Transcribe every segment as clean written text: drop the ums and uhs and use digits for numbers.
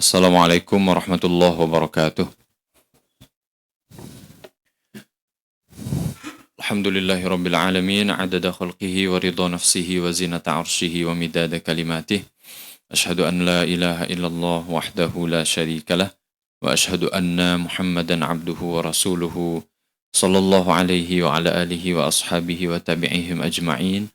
Assalamualaikum warahmatullahi wabarakatuh. Alhamdulillahi rabbil alamin, adada khalqihi wa ridha nafsihi wa zinata arshihi wa midada kalimatihi. Ashhadu an la ilaha illallah wahdahu la syarika lah wa ashhadu anna Muhammadan abduhu wa rasuluhu sallallahu alaihi wa ala alihi wa ashabihi wa tabi'ihim ajma'in.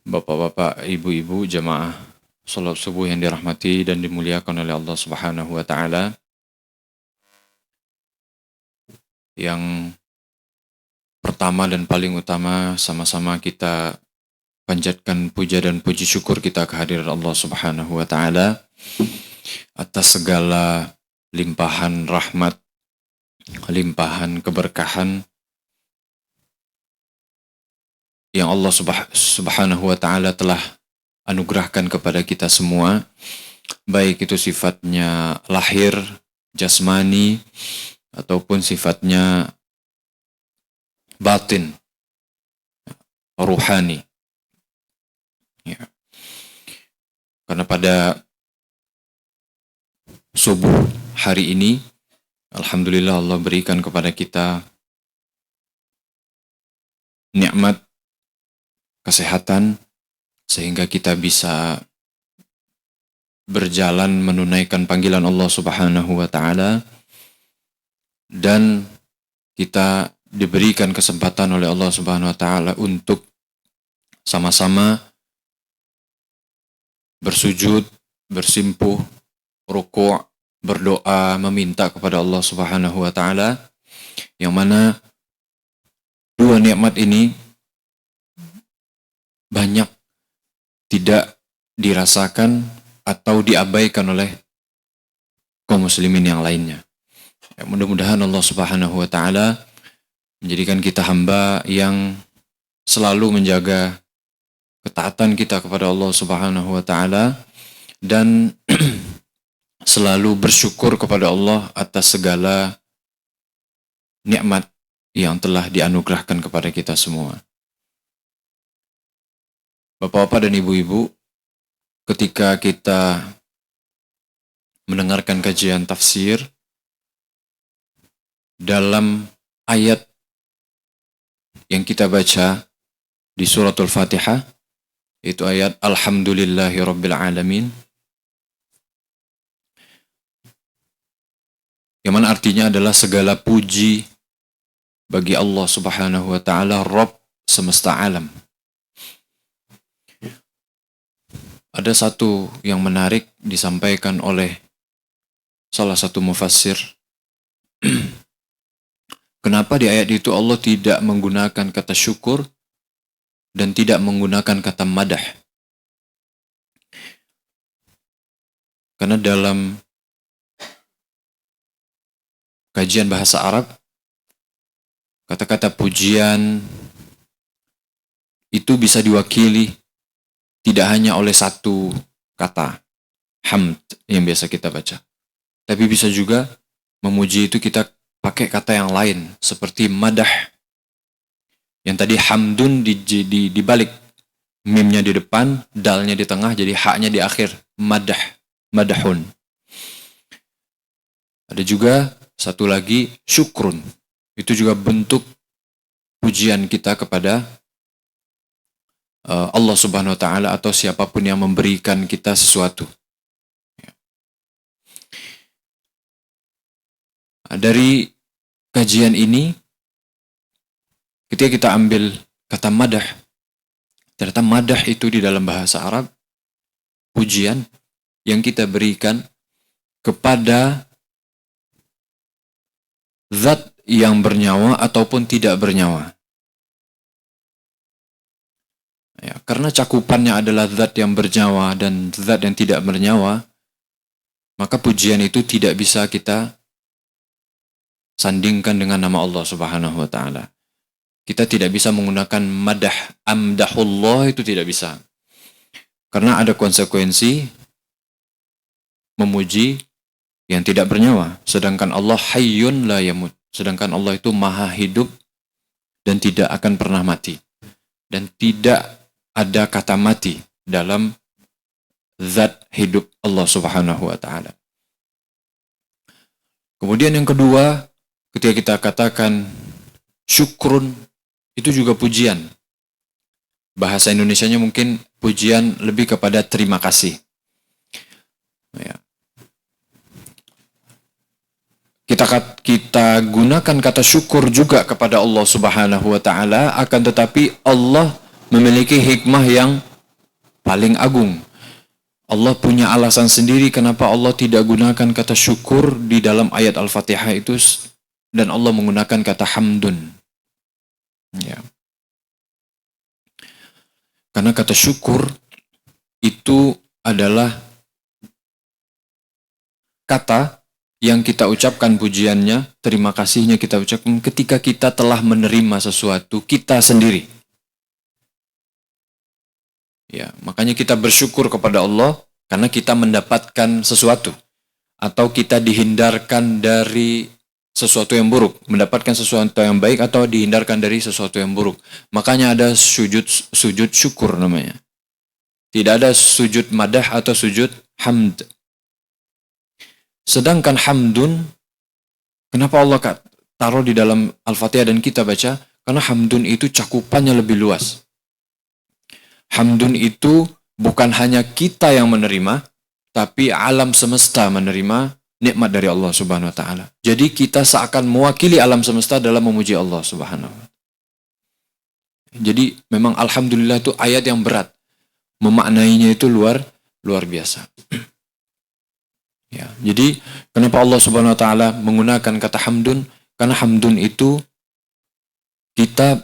Bapak-bapak, ibu-ibu, jamaah salat subuh yang dirahmati dan dimuliakan oleh Allah Subhanahu wa taala. Yang pertama dan paling utama, sama-sama kita panjatkan puja dan puji syukur kita kehadirat Allah Subhanahu wa taala atas segala limpahan rahmat, limpahan keberkahan yang Allah Subhanahu wa taala telah anugerahkan kepada kita semua, baik itu sifatnya lahir, jasmani, ataupun sifatnya batin, ruhani. Ya. Karena pada subuh hari ini, alhamdulillah Allah berikan kepada kita nikmat kesehatan sehingga kita bisa berjalan menunaikan panggilan Allah Subhanahu wa taala. Dan kita diberikan kesempatan oleh Allah Subhanahu wa taala untuk sama-sama bersujud, bersimpuh, rukuk, berdoa, meminta kepada Allah Subhanahu wa taala, yang mana dua nikmat ini banyak tidak dirasakan atau diabaikan oleh kaum muslimin yang lainnya. Mudah-mudahan Allah Subhanahu wa taala menjadikan kita hamba yang selalu menjaga ketaatan kita kepada Allah Subhanahu wa taala dan selalu bersyukur kepada Allah atas segala nikmat yang telah dianugerahkan kepada kita semua. Bapak-bapak dan ibu-ibu, ketika kita mendengarkan kajian tafsir dalam ayat yang kita baca di suratul Fatihah, itu ayat Alhamdulillahi Rabbil Alamin, yang mana artinya adalah segala puji bagi Allah Subhanahu wa taala, Rabb semesta alam. Ada satu yang menarik disampaikan oleh salah satu mufassir. Kenapa di ayat itu Allah tidak menggunakan kata syukur dan tidak menggunakan kata madah? Karena dalam kajian bahasa Arab, kata-kata pujian itu bisa diwakili tidak hanya oleh satu kata, hamd yang biasa kita baca. Tapi bisa juga memuji itu kita pakai kata yang lain, seperti madah. Yang tadi hamdun dibalik, mimnya di depan, dalnya di tengah, jadi haknya di akhir, madah, madahun. Ada juga satu lagi, syukrun. Itu juga bentuk pujian kita kepada Allah Subhanahu wa taala atau siapapun yang memberikan kita sesuatu. Dari kajian ini, ketika kita ambil kata madah, ternyata madah itu di dalam bahasa Arab, pujian yang kita berikan kepada zat yang bernyawa ataupun tidak bernyawa. Ya, karena cakupannya adalah zat yang bernyawa dan zat yang tidak bernyawa, maka pujian itu tidak bisa kita sandingkan dengan nama Allah Subhanahu wa taala. Kita tidak bisa menggunakan madah, amdahullah, itu tidak bisa. Karena ada konsekuensi memuji yang tidak bernyawa, sedangkan Allah hayyun la yamut. Sedangkan Allah itu maha hidup dan tidak akan pernah mati. Dan tidak ada kata mati dalam zat hidup Allah Subhanahu wa taala. Kemudian yang kedua, ketika kita katakan syukrun, itu juga pujian. Bahasa Indonesianya mungkin pujian lebih kepada terima kasih. Ya. Kita gunakan kata syukur juga kepada Allah Subhanahu wa taala, akan tetapi Allah memiliki hikmah yang paling agung. Allah punya alasan sendiri kenapa Allah tidak gunakan kata syukur di dalam ayat Al-Fatihah itu, dan Allah menggunakan kata hamdun. Ya. Karena kata syukur itu adalah kata yang kita ucapkan pujiannya, terima kasihnya kita ucapkan ketika kita telah menerima sesuatu kita sendiri. Ya, makanya kita bersyukur kepada Allah karena kita mendapatkan sesuatu, atau kita dihindarkan dari sesuatu yang buruk, mendapatkan sesuatu yang baik atau dihindarkan dari sesuatu yang buruk. Makanya ada sujud syukur namanya. Tidak ada sujud madah atau sujud hamd. Sedangkan hamdun, kenapa Allah taruh di dalam Al-Fatihah dan kita baca? Karena hamdun itu cakupannya lebih luas. Hamdun itu bukan hanya kita yang menerima, tapi alam semesta menerima nikmat dari Allah Subhanahu wa taala. Jadi kita seakan mewakili alam semesta dalam memuji Allah Subhanahu wa taala. Jadi memang alhamdulillah itu ayat yang berat. Memaknainya itu luar biasa. Ya, jadi kenapa Allah Subhanahu wa taala menggunakan kata hamdun? Karena hamdun itu kita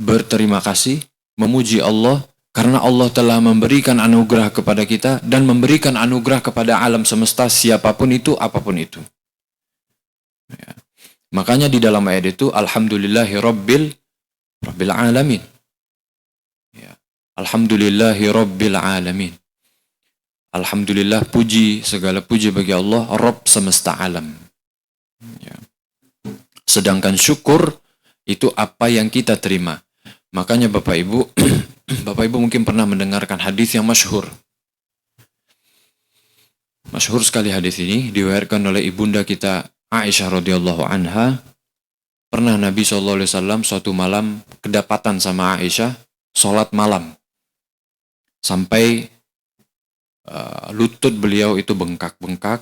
berterima kasih, memuji Allah karena Allah telah memberikan anugerah kepada kita dan memberikan anugerah kepada alam semesta, siapapun itu, apapun itu. Ya. Makanya di dalam ayat itu alhamdulillahi rabbil alamin. Ya. Alhamdulillahi rabbil alamin. Alhamdulillah, segala puji bagi Allah, Rabb semesta alam. Ya. Sedangkan syukur itu apa yang kita terima. Makanya Bapak Ibu, Bapak Ibu mungkin pernah mendengarkan hadis yang masyhur. Masyhur sekali hadis ini, diriwayatkan oleh ibunda kita Aisyah radhiyallahu anha. Pernah Nabi SAW suatu malam kedapatan sama Aisyah sholat malam. Sampai lutut beliau itu bengkak-bengkak.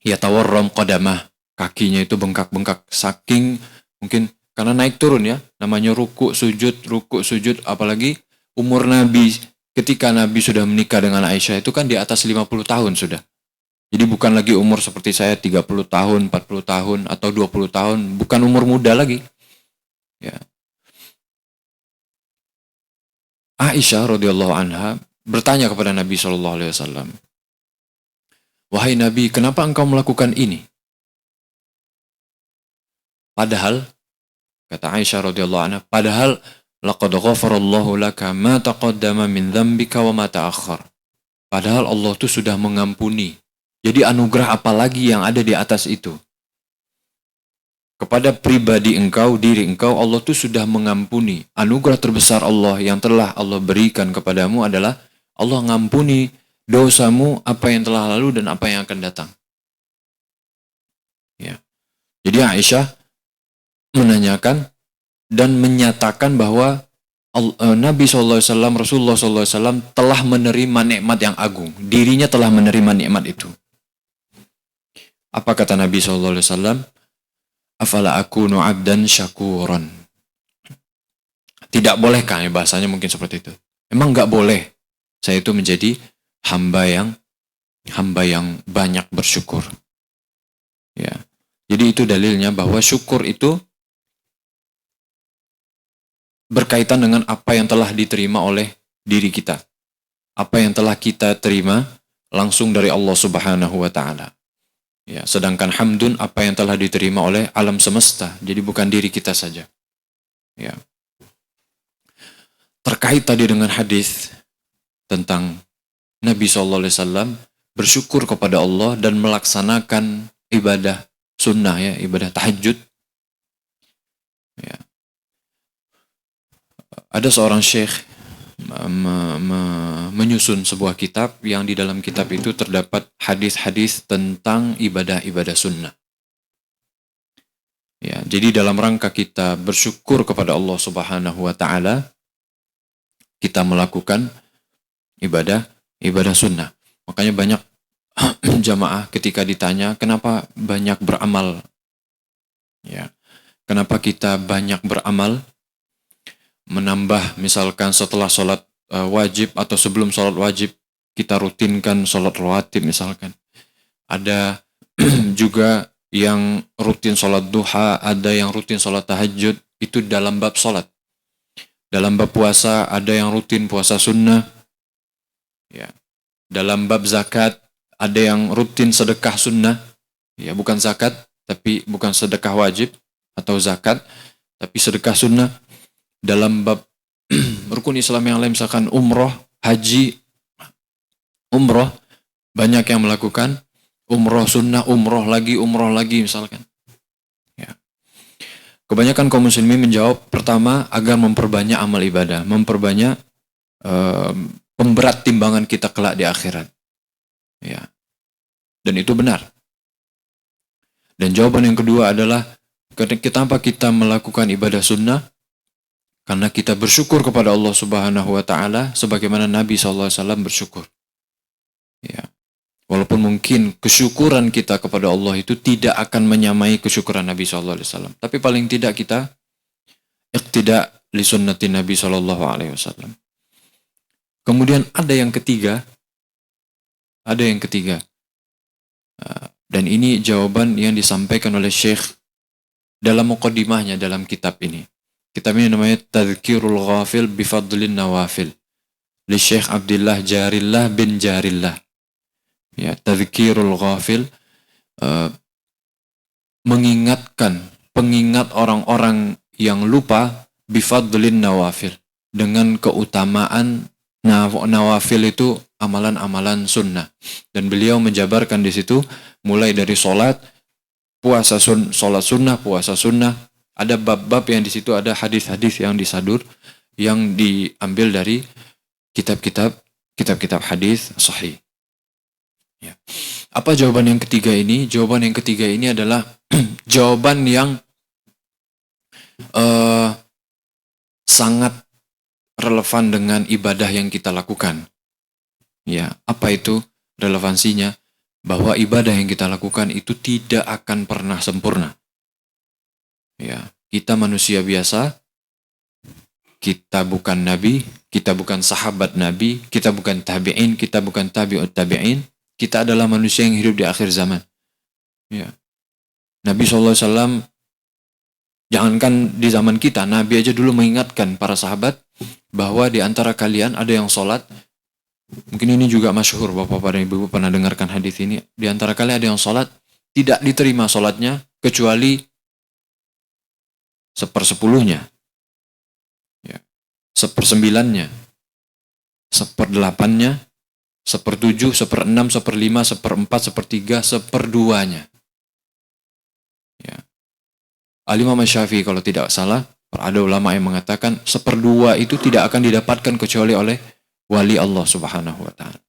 Ya tawarram qadamah, kakinya itu bengkak-bengkak saking mungkin karena naik turun ya, namanya ruku sujud, apalagi umur Nabi ketika Nabi sudah menikah dengan Aisyah itu kan di atas 50 tahun sudah. Jadi bukan lagi umur seperti saya 30 tahun, 40 tahun atau 20 tahun, bukan umur muda lagi. Ya. Aisyah radhiyallahu anha bertanya kepada Nabi SAW, "Wahai Nabi, kenapa engkau melakukan ini?" Padahal, kata Aisyah radhiyallahu anha, padahal laqad ghafarallahu laka ma taqaddama min dzambika wa ma ta'akhkhar. Padahal Allah itu sudah mengampuni. Jadi anugerah apa lagi yang ada di atas itu? Kepada pribadi engkau, diri engkau, Allah itu sudah mengampuni. Anugerah terbesar Allah yang telah Allah berikan kepadamu adalah Allah ngampuni dosamu, apa yang telah lalu dan apa yang akan datang. Ya. Jadi Aisyah menanyakan dan menyatakan bahwa Nabi SAW, Rasulullah SAW telah menerima nikmat yang agung. Dirinya telah menerima nikmat itu. Apa kata Nabi SAW? Afala akunu abdan syakuran. Tidak bolehkah, ya bahasanya mungkin seperti itu. Emang nggak boleh saya itu menjadi hamba yang banyak bersyukur. Ya. Jadi itu dalilnya bahwa syukur itu berkaitan dengan apa yang telah diterima oleh diri kita. Apa yang telah kita terima langsung dari Allah Subhanahu wa taala. Ya, sedangkan hamdun apa yang telah diterima oleh alam semesta. Jadi bukan diri kita saja. Ya. Terkait tadi dengan hadis tentang Nabi SAW bersyukur kepada Allah dan melaksanakan ibadah sunnah, ya, ibadah tahajud. Ya. Ada seorang syekh menyusun sebuah kitab yang di dalam kitab itu terdapat hadis-hadis tentang ibadah-ibadah sunnah. Ya, jadi dalam rangka kita bersyukur kepada Allah Subhanahu wa taala, kita melakukan ibadah sunnah. Makanya banyak jamaah ketika ditanya kenapa banyak beramal, ya, kenapa kita banyak beramal, menambah misalkan setelah sholat wajib atau sebelum sholat wajib kita rutinkan sholat rawatib misalkan. Ada juga yang rutin sholat duha, ada yang rutin sholat tahajud, itu dalam bab sholat. Dalam bab puasa ada yang rutin puasa sunnah, ya. Dalam bab zakat ada yang rutin sedekah sunnah, ya, bukan zakat tapi bukan sedekah wajib atau zakat tapi sedekah sunnah. Dalam bab rukun Islam yang lain misalkan umroh, haji, umroh, banyak yang melakukan umroh sunnah, umroh lagi misalkan. Ya. Kebanyakan kaum muslimin menjawab pertama agar memperbanyak amal ibadah, memperbanyak pemberat timbangan kita kelak di akhirat. Ya. Dan itu benar. Dan jawaban yang kedua adalah kenapa kita melakukan ibadah sunnah? Karena kita bersyukur kepada Allah Subhanahu wa taala sebagaimana Nabi SAW bersyukur. Ya. Walaupun mungkin kesyukuran kita kepada Allah itu tidak akan menyamai kesyukuran Nabi SAW. Tapi paling tidak kita iqtida li sunnati Nabi SAW. Kemudian ada yang ketiga. Dan ini jawaban yang disampaikan oleh Syekh dalam muqaddimahnya dalam kitab ini. Kitab ini namanya Tadhkirul Ghafil Bifadlin Nawafil. Li Syekh Abdullah Jarillah bin Jarillah. Ya, Tadhkirul Ghafil, pengingat orang-orang yang lupa bifadlin nawafil, dengan keutamaan nawafil itu amalan-amalan sunnah. Dan beliau menjabarkan di situ mulai dari sholat, sholat sunnah, puasa sunnah. Ada bab-bab yang di situ ada hadis-hadis yang disadur yang diambil dari kitab-kitab hadis sahih. Ya. Apa jawaban yang ketiga ini? Jawaban yang ketiga ini adalah jawaban yang sangat relevan dengan ibadah yang kita lakukan. Ya, apa itu relevansinya? Bahwa ibadah yang kita lakukan itu tidak akan pernah sempurna. Ya, kita manusia biasa, kita bukan nabi, kita bukan sahabat nabi, kita bukan tabi'in, kita bukan tabi'ut tabi'in. Kita adalah manusia yang hidup di akhir zaman. Ya. Nabi SAW, jangankan di zaman kita, Nabi aja dulu mengingatkan para sahabat bahwa di antara kalian ada yang sholat. Mungkin ini juga masyhur, bapak-bapak dan ibu pernah dengarkan hadis ini. Di antara kalian ada yang sholat, tidak diterima sholatnya kecuali 1/10-nya, ya, 1/9-nya, 1/8-nya, 1/7, 1/6, 1/5, 1/4, 1/3, 1/2-nya. Ya. Al-Imam Syafi'i kalau tidak salah, ada ulama yang mengatakan 1/2 itu tidak akan didapatkan kecuali oleh wali Allah Subhanahu wa taala.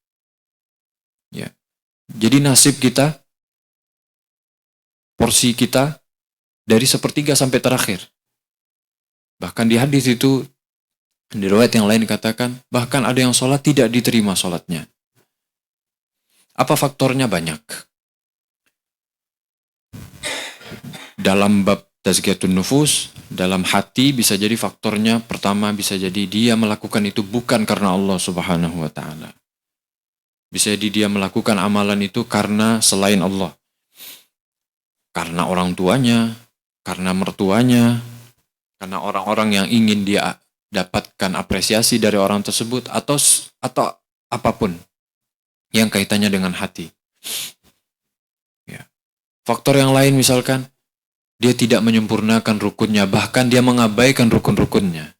Ya. Jadi nasib kita, porsi kita dari 1/3 sampai terakhir. Bahkan di hadis itu, di riwayat yang lain dikatakan, bahkan ada yang sholat tidak diterima sholatnya. Apa faktornya? Banyak. Dalam bab tazkiyatun nufus, dalam hati bisa jadi faktornya pertama bisa jadi dia melakukan itu bukan karena Allah Subhanahu wa taala. Bisa jadi dia melakukan amalan itu karena selain Allah. Karena orang tuanya, karena mertuanya, karena orang-orang yang ingin dia dapatkan apresiasi dari orang tersebut atau apapun yang kaitannya dengan hati. Ya. Faktor yang lain misalkan dia tidak menyempurnakan rukunnya, bahkan dia mengabaikan rukun-rukunnya.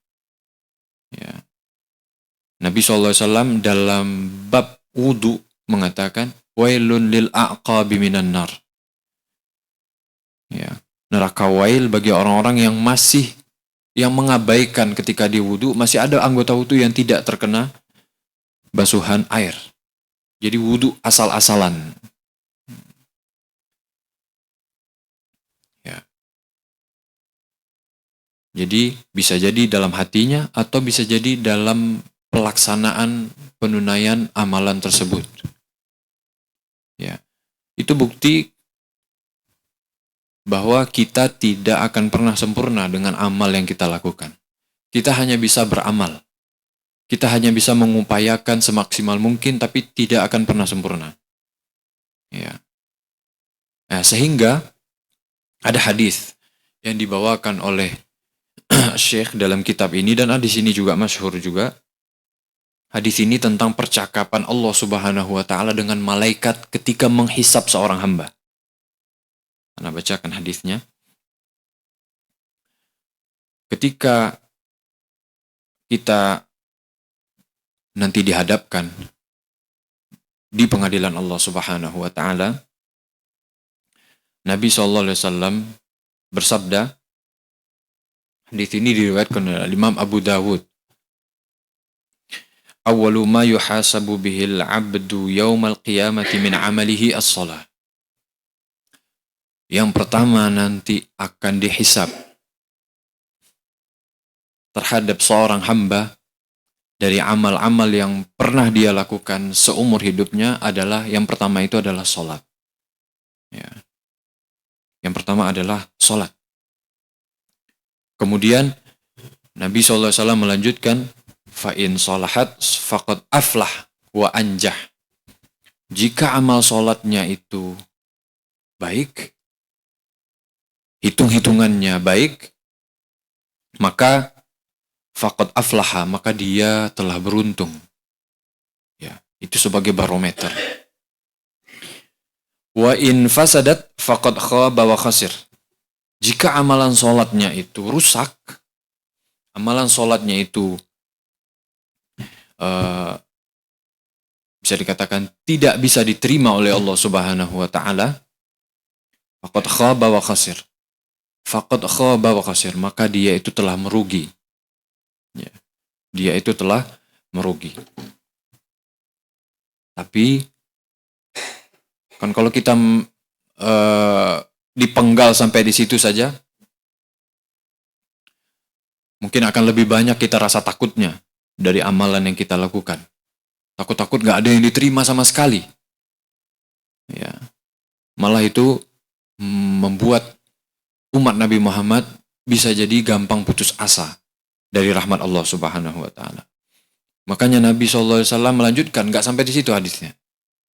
Ya. Nabi SAW dalam bab wudu mengatakan, wailun lil a'qabi minan nar. Ya. Neraka wail bagi orang-orang yang masih yang mengabaikan ketika dia wudu, masih ada anggota wudu yang tidak terkena basuhan air. Jadi wudu asal-asalan. Ya. Jadi bisa jadi dalam hatinya atau bisa jadi dalam pelaksanaan penunaian amalan tersebut. Ya. Itu bukti bahwa kita tidak akan pernah sempurna dengan amal yang kita lakukan. Kita hanya bisa beramal. Kita hanya bisa mengupayakan semaksimal mungkin, tapi tidak akan pernah sempurna. Ya. Nah, sehingga ada hadis yang dibawakan oleh Syekh dalam kitab ini, dan di sini juga masyhur juga. Hadis ini tentang percakapan Allah Subhanahu wa taala dengan malaikat ketika menghisap seorang hamba. Ana bacakan hadisnya. Ketika kita nanti dihadapkan di pengadilan Allah Subhanahu wa taala, Nabi SAW bersabda, hadis ini diriwayatkan oleh Imam Abu Dawud. Awwalu ma yuhasabu bihil 'abdu yaumal qiyamati min 'amalihi as-shalah. Yang pertama nanti akan dihisab terhadap seorang hamba dari amal-amal yang pernah dia lakukan seumur hidupnya adalah, yang pertama itu adalah sholat. Ya. Yang pertama adalah sholat. Kemudian Nabi SAW melanjutkan, fa'in sholahat faqad aflah wa anjah. Jika amal sholatnya itu baik, hitung-hitungannya baik, maka faqad aflaha, maka dia telah beruntung. Ya, itu sebagai barometer. Wa in fasadat faqad khaba wa khasir. Jika amalan sholatnya itu rusak, amalan sholatnya itu bisa dikatakan tidak bisa diterima oleh Allah Subhanahu wa taala, faqad khaba wa khasir. Faqad khaba wa khasir, maka dia itu telah merugi. Ya, dia itu telah merugi. Tapi kan kalau kita dipenggal sampai di situ saja, mungkin akan lebih banyak kita rasa takutnya dari amalan yang kita lakukan. Takut-takut gak ada yang diterima sama sekali. Ya, malah itu membuat umat Nabi Muhammad bisa jadi gampang putus asa dari rahmat Allah Subhanahu wa taala. Makanya Nabi SAW melanjutkan, gak sampai di situ hadisnya.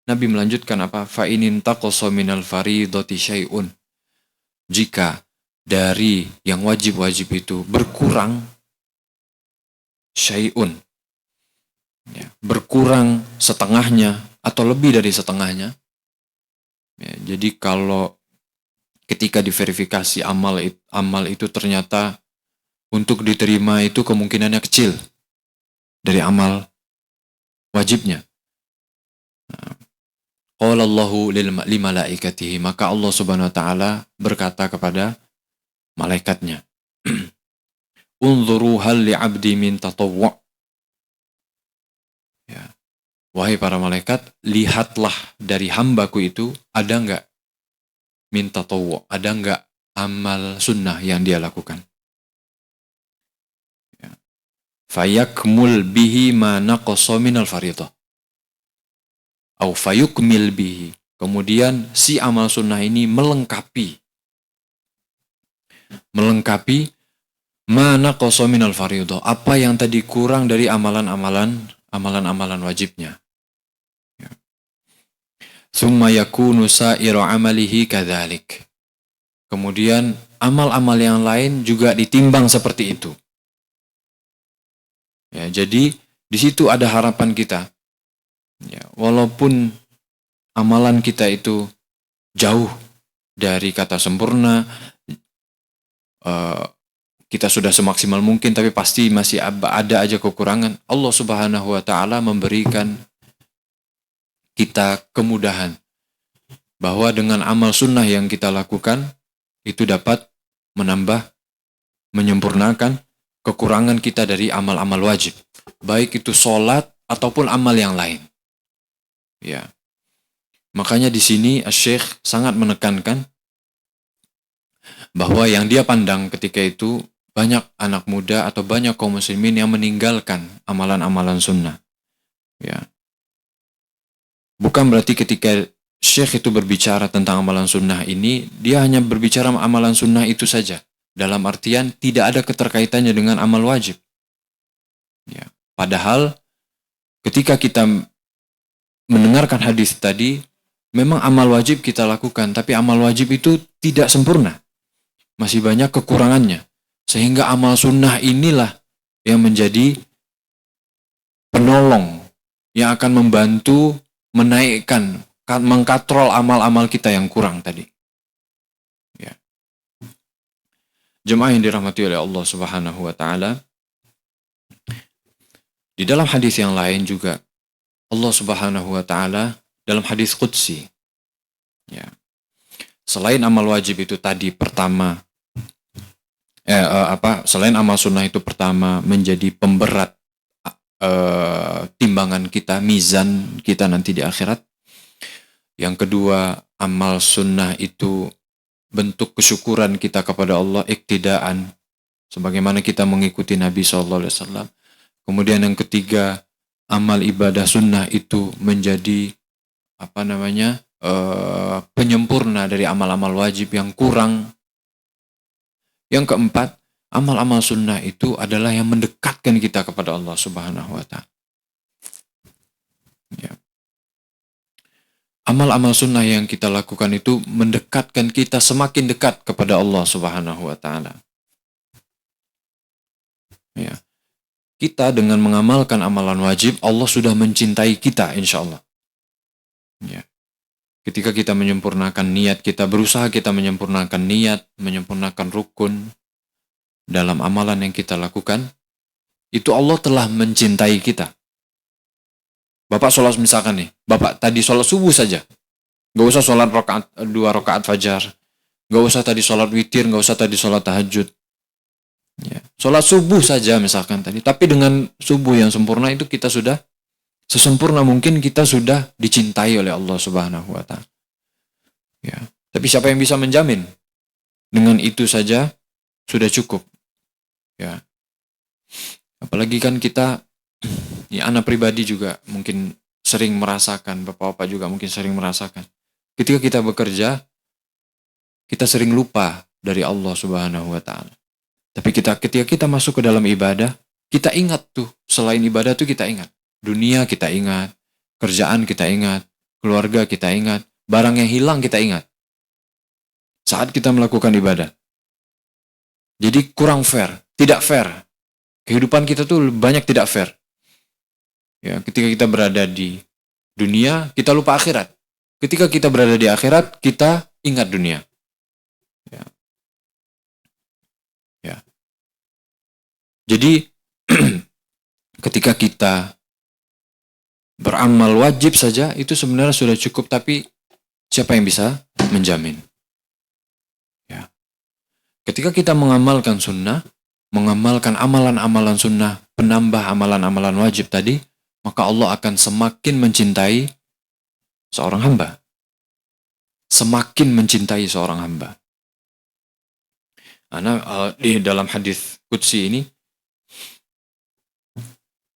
Nabi melanjutkan apa? Fa inin taqasa minal faridati syai'un. Jika dari yang wajib-wajib itu berkurang syai'un, ya, berkurang setengahnya atau lebih dari setengahnya. Ya, jadi kalau ketika diverifikasi amal itu ternyata untuk diterima itu kemungkinannya kecil dari amal wajibnya. Qala Allahu li malaikatihi, maka Allah Subhanahu wa taala berkata kepada malaikatnya, unzuru hal li 'abdi min tatawwu'. Ya. Wahai para malaikat, lihatlah dari hambaku itu ada enggak min tatawwu', ada enggak amal sunnah yang dia lakukan. Fayakmul bihi ma naqasa minal fariḍah. Au fayukmil bihi. Kemudian si amal sunnah ini melengkapi ma naqasa minal fariḍah, apa yang tadi kurang dari amalan wajibnya. Ya. Tsumma yakunu sa'iru amalihi kadzalik. Kemudian amal-amal yang lain juga ditimbang seperti itu. Ya, jadi di situ ada harapan kita. Ya, walaupun amalan kita itu jauh dari kata sempurna, kita sudah semaksimal mungkin, tapi pasti masih ada aja kekurangan. Allah Subhanahu wa taala memberikan kita kemudahan bahwa dengan amal sunnah yang kita lakukan itu dapat menambah, menyempurnakan kekurangan kita dari amal-amal wajib, baik itu sholat ataupun amal yang lain. Ya, makanya di sini Syekh sangat menekankan bahwa yang dia pandang ketika itu banyak anak muda atau banyak kaum muslimin yang meninggalkan amalan-amalan sunnah. Ya, bukan berarti ketika Syekh itu berbicara tentang amalan sunnah ini, dia hanya berbicara amalan sunnah itu saja. Dalam artian tidak ada keterkaitannya dengan amal wajib. Ya, padahal ketika kita mendengarkan hadis tadi, memang amal wajib kita lakukan, tapi amal wajib itu tidak sempurna. Masih banyak kekurangannya. Sehingga amal sunnah inilah yang menjadi penolong, yang akan membantu menaikkan, mengkatrol amal-amal kita yang kurang tadi. Ya. Jemaah yang dirahmati oleh Allah Subhanahu wa taala, di dalam hadis yang lain juga Allah Subhanahu wa taala dalam hadis qudsi, ya, selain amal wajib itu tadi pertama, selain amal sunnah itu pertama menjadi pemberat timbangan kita, mizan kita nanti di akhirat. Yang kedua, amal sunnah itu bentuk kesyukuran kita kepada Allah, iktidaan, sebagaimana kita mengikuti Nabi SAW. Kemudian yang ketiga, amal ibadah sunnah itu menjadi penyempurna dari amal-amal wajib yang kurang. Yang keempat, amal-amal sunnah itu adalah yang mendekatkan kita kepada Allah Subhanahu wa taala. Ya. Amal-amal sunnah yang kita lakukan itu mendekatkan kita semakin dekat kepada Allah Subhanahu wa taala. Ya. Kita dengan mengamalkan amalan wajib, Allah sudah mencintai kita, insya Allah. Ya. Ketika kita menyempurnakan niat, kita berusaha kita menyempurnakan niat, menyempurnakan rukun dalam amalan yang kita lakukan, itu Allah telah mencintai kita. Bapak sholat misalkan nih, Bapak tadi sholat subuh saja, gak usah sholat 2 rakaat fajar, gak usah tadi sholat witir, gak usah tadi sholat tahajud. Ya. Sholat subuh saja misalkan tadi, tapi dengan subuh yang sempurna itu kita sudah sesempurna mungkin kita sudah dicintai oleh Allah Subhanahu wa taala. Ya. Tapi siapa yang bisa menjamin? Dengan itu saja sudah cukup. Ya. Apalagi kan kita, ya anak pribadi juga mungkin sering merasakan, bapak-bapak juga mungkin sering merasakan. Ketika kita bekerja, kita sering lupa dari Allah Subhanahu wa taala. Tapi ketika kita masuk ke dalam ibadah, kita ingat tuh, selain ibadah tuh kita ingat. Dunia kita ingat, kerjaan kita ingat, keluarga kita ingat, barang yang hilang kita ingat. Saat kita melakukan ibadah. Jadi kurang fair, tidak fair. Kehidupan kita tuh banyak tidak fair. Ya, ketika kita berada di dunia, kita lupa akhirat. Ketika kita berada di akhirat, kita ingat dunia. Ya. Ya. Jadi ketika kita beramal wajib saja itu sebenarnya sudah cukup, tapi siapa yang bisa menjamin? Ya. Ketika kita mengamalkan sunnah, mengamalkan amalan-amalan sunnah, penambah amalan-amalan wajib tadi, maka Allah akan semakin mencintai seorang hamba. Semakin mencintai seorang hamba. Karena di dalam hadis qudsi ini,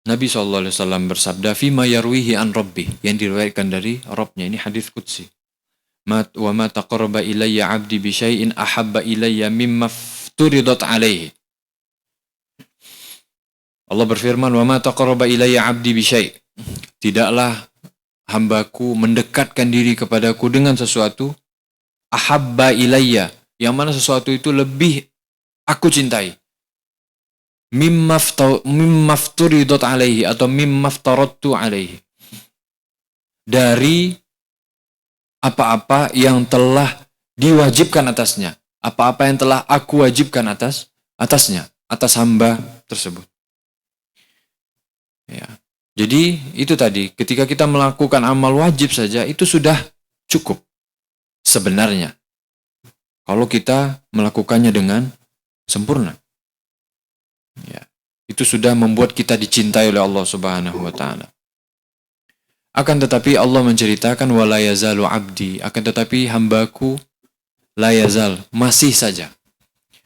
Nabi SAW bersabda, Fima yarwihi an rabbih, yang diriwayatkan dari Rabbnya. Ini hadis qudsi. Wa ma taqarraba ilayya abdi bi syai'in ahabba ilayya mimma fturidat alaihi. Allah berfirman, Wa ma taqarraba ilayya abdi bi syai'. Tidaklah hambaku mendekatkan diri kepadaku dengan sesuatu ahabba ilayya, yang mana sesuatu itu lebih aku cintai. Mimma fturidat alaihi atau mimma ftaradtu alaihi, dari apa-apa yang telah diwajibkan atasnya, apa-apa yang telah aku wajibkan atasnya, atas hamba tersebut. Ya. Jadi itu tadi, ketika kita melakukan amal wajib saja itu sudah cukup sebenarnya, kalau kita melakukannya dengan sempurna. Ya. Itu sudah membuat kita dicintai oleh Allah Subhanahu wa taala. Akan tetapi Allah menceritakan wala yazalu abdi, akan tetapi hambaku la yazal, masih saja.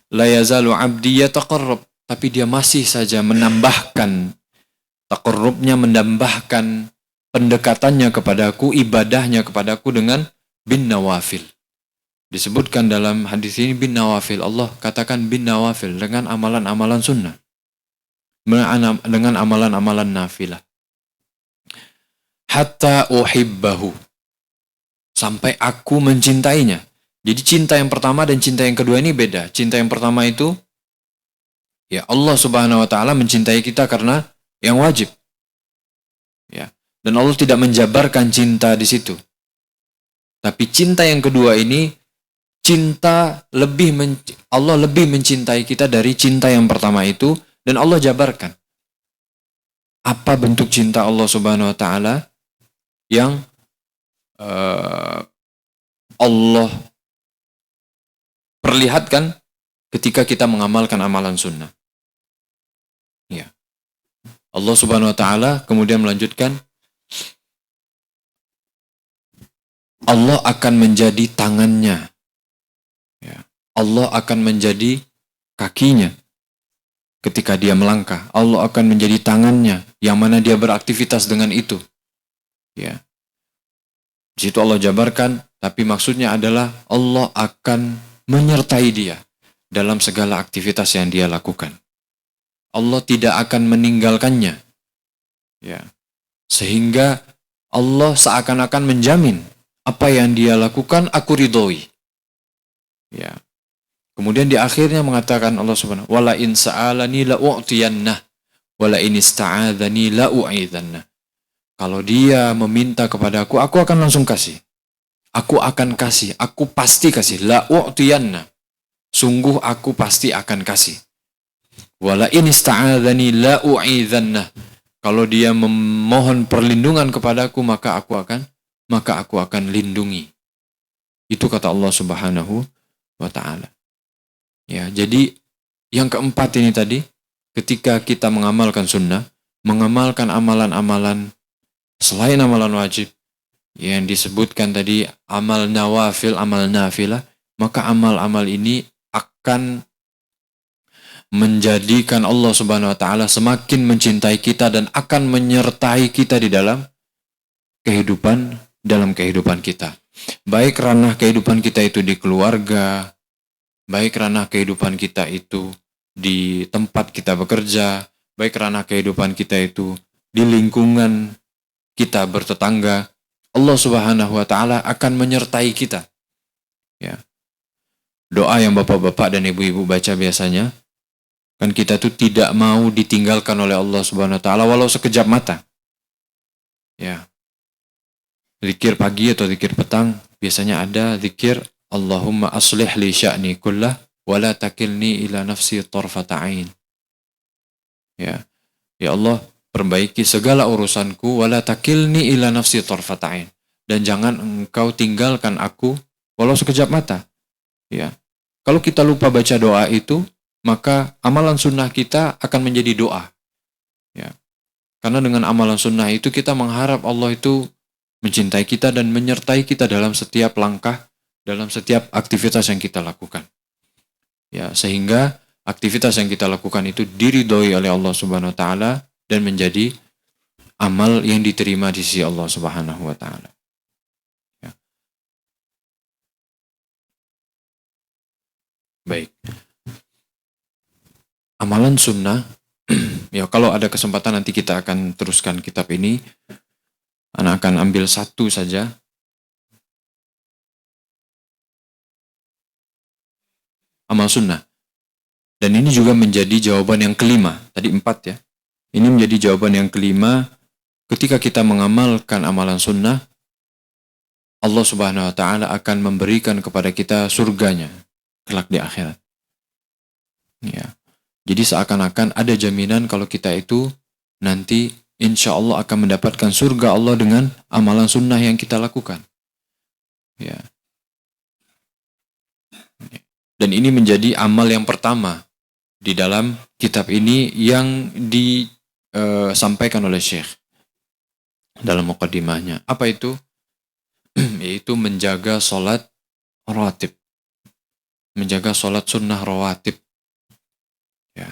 La yazalu abdi yataqarrab, tapi dia masih saja menambahkan taqarrubnya, menambahkan pendekatannya kepadaku, ibadahnya kepadaku dengan bin nawafil. Disebutkan dalam hadis ini bin nawafil. Allah katakan bin nawafil dengan amalan-amalan sunnah. Dengan amalan-amalan nafilah. Hatta uhibbahu. Sampai aku mencintainya. Jadi cinta yang pertama dan cinta yang kedua ini beda. Cinta yang pertama itu, ya Allah Subhanahu wa taala mencintai kita karena yang wajib. Ya. Dan Allah tidak menjabarkan cinta di situ. Tapi cinta yang kedua ini, Allah lebih mencintai kita dari cinta yang pertama itu, dan Allah jabarkan. Apa bentuk cinta Allah Subhanahu wa taala yang Allah perlihatkan ketika kita mengamalkan amalan sunnah. Ya. Allah Subhanahu wa taala kemudian melanjutkan, Allah akan menjadi tangannya. Ya. Allah akan menjadi kakinya ketika dia melangkah. Allah akan menjadi tangannya yang mana dia beraktivitas dengan itu. Ya. Di situ Allah jabarkan, tapi maksudnya adalah Allah akan menyertai dia dalam segala aktivitas yang dia lakukan. Allah tidak akan meninggalkannya. Ya. Sehingga Allah seakan-akan menjamin apa yang dia lakukan aku ridhoi. Ya. Kemudian di akhirnya mengatakan Allah Subhanahu wala in sa'alani la u'tiyannah wala in ista'adzani la u'idhannah. Kalau dia meminta kepadaku, aku akan langsung kasih. Aku akan kasih, aku pasti kasih. La u'tiyanna. Sungguh aku pasti akan kasih. Wala in ista'adzani la u'idhanna. Kalau dia memohon perlindungan kepadaku, maka aku akan lindungi. Itu kata Allah Subhanahu wa taala. Ya, jadi yang keempat ini tadi, ketika kita mengamalkan sunnah, mengamalkan amalan-amalan selain amalan wajib yang disebutkan tadi, amal nawafil, amal nafilah, maka amal-amal ini akan menjadikan Allah Subhanahu wa taala semakin mencintai kita dan akan menyertai kita di dalam kehidupan kita. Baik ranah kehidupan kita itu di keluarga, baik ranah kehidupan kita itu di tempat kita bekerja, baik ranah kehidupan kita itu di lingkungan kita bertetangga, Allah Subhanahu wa taala akan menyertai kita. Ya. Doa yang bapak-bapak dan ibu-ibu baca biasanya, kan kita tuh tidak mau ditinggalkan oleh Allah Subhanahu wa taala walau sekejap mata. Ya. Zikir pagi atau zikir petang biasanya ada zikir Allahumma aslih li sya'ni kullah wa la takilni ila nafsi tarfata ain. Ya. Ya Allah, perbaiki segala urusanku wala takilni ila nafsi tarfata'in, dan jangan engkau tinggalkan aku walau sekejap mata. Ya. Kalau kita lupa baca doa itu, maka amalan sunnah kita akan menjadi doa. Ya. Karena dengan amalan sunnah itu kita mengharap Allah itu mencintai kita dan menyertai kita dalam setiap langkah, dalam setiap aktivitas yang kita lakukan. Ya, sehingga aktivitas yang kita lakukan itu diridhoi oleh Allah Subhanahu wa taala dan menjadi amal yang diterima di sisi Allah Subhanahu wa taala. Ya. Baik. Amalan sunnah, ya kalau ada kesempatan nanti kita akan teruskan kitab ini. Anak akan ambil satu saja. Amal sunnah. Dan ini juga menjadi jawaban yang kelima. Tadi 4 ya. Ini menjadi jawaban yang kelima. Ketika kita mengamalkan amalan sunnah, Allah Subhanahu wa taala akan memberikan kepada kita surganya kelak di akhirat. Ya. Jadi seakan-akan ada jaminan kalau kita itu nanti insya Allah akan mendapatkan surga Allah dengan amalan sunnah yang kita lakukan. Ya. Dan ini menjadi amal yang pertama di dalam kitab ini yang disampaikan oleh Syekh dalam muqaddimahnya. Apa itu? Yaitu menjaga sholat rawatib. Menjaga sholat sunnah rawatib. Ya.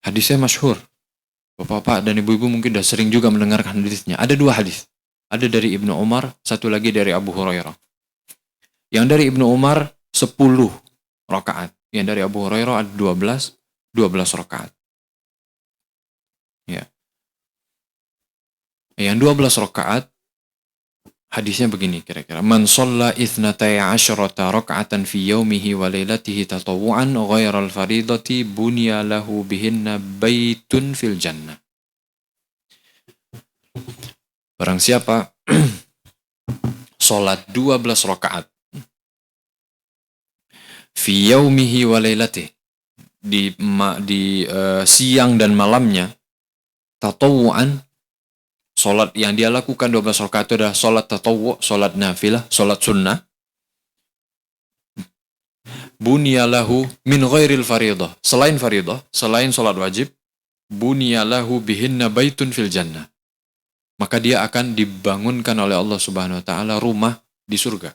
Hadisnya masyhur. Bapak-bapak dan ibu-ibu mungkin sudah sering juga mendengarkan hadisnya. Ada 2 hadis. Ada dari Ibnu Umar, satu lagi dari Abu Hurairah. Yang dari Ibnu Umar 10 rakaat. Yang dari Abu Hurairah ada 12 rakaat. Ya. Yang 12 rakaat hadisnya begini kira-kira. Man shalla 12 raka'atan fi yaumihi wa lailatihi tatawwu'an ghairal faridati bunya lahu bihinna baitun fil jannah. Barang siapa salat 12 rakaat fi yaumihi wa lailatihi di siang dan malamnya, tatawwu'an, salat yang dia lakukan 12 rakaat itu adalah salat tatawwu', salat nafilah, salat sunnah. Bunyalahu min ghairil faridah, selain faridah, selain salat wajib, bunyalahu bihinna baitun fil jannah. Maka dia akan dibangunkan oleh Allah Subhanahu wa taala rumah di surga.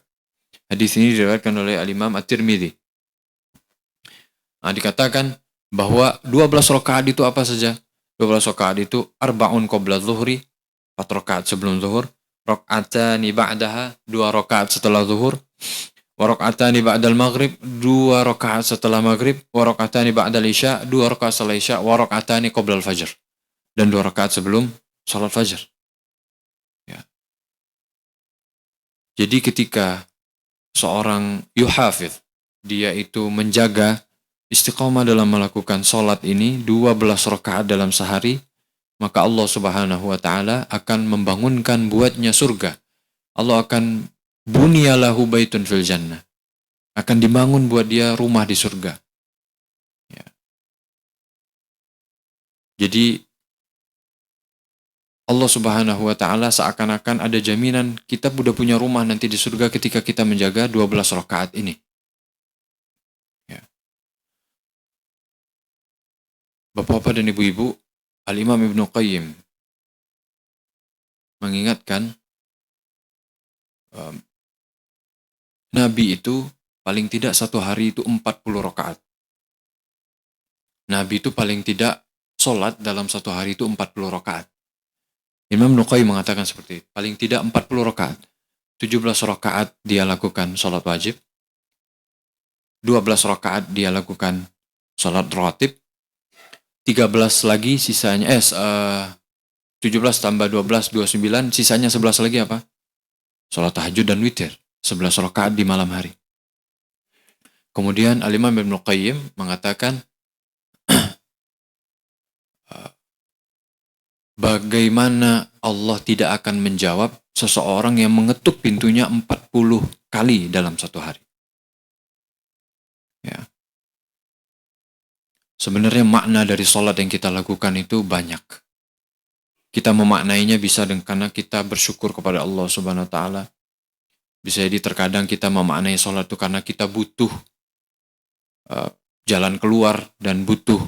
Hadis ini diriwayatkan oleh Al-Imam At-Tirmidzi. Nah, dikatakan bahwa 12 rakaat itu apa saja? 12 rakaat itu arba'un qabla zuhri, 4 rakaat sebelum zuhur, raka'atani ba'daha, 2 rakaat setelah zuhur, wa raka'atani ba'dal maghrib, 2 rakaat setelah maghrib, wa raka'atani ba'dal isya, 2 rakaat setelah isya, wa raka'atani qabla al-fajr, dan 2 rakaat sebelum salat fajar. Ya. Jadi ketika seorang yuhafiz, dia itu menjaga istiqomah dalam melakukan salat ini 12 rakaat dalam sehari, maka Allah Subhanahu wa taala akan membangunkan buatnya surga. Allah akan bunyalahu baitun fil jannah. Akan dibangun buat dia rumah di surga. Ya. Jadi Allah Subhanahu wa taala seakan-akan ada jaminan kita udah punya rumah nanti di surga ketika kita menjaga 12 rakaat ini. Ya. Bapak-bapak dan ibu-ibu, Al-Imam Ibnu Qayyim mengingatkan Nabi itu paling tidak satu hari itu 40 rakaat. Nabi itu paling tidak sholat dalam satu hari itu 40 rakaat. Imam Ibnu Qayyim mengatakan seperti itu. Paling tidak 40 rakaat. 17 rakaat dia lakukan sholat wajib. 12 rakaat dia lakukan sholat rawatib. 13 lagi sisanya 17 tambah 12 29, sisanya 11 lagi apa? Salat tahajud dan witir, 11 rakaat di malam hari. Kemudian Al-Imam Ibnu Qayyim mengatakan bagaimana Allah tidak akan menjawab seseorang yang mengetuk pintunya 40 kali dalam satu hari. Ya. Sebenarnya makna dari sholat yang kita lakukan itu banyak. Kita memaknainya bisa karena kita bersyukur kepada Allah Subhanahu wa taala. Bisa jadi terkadang kita memaknai sholat itu karena kita butuh jalan keluar dan butuh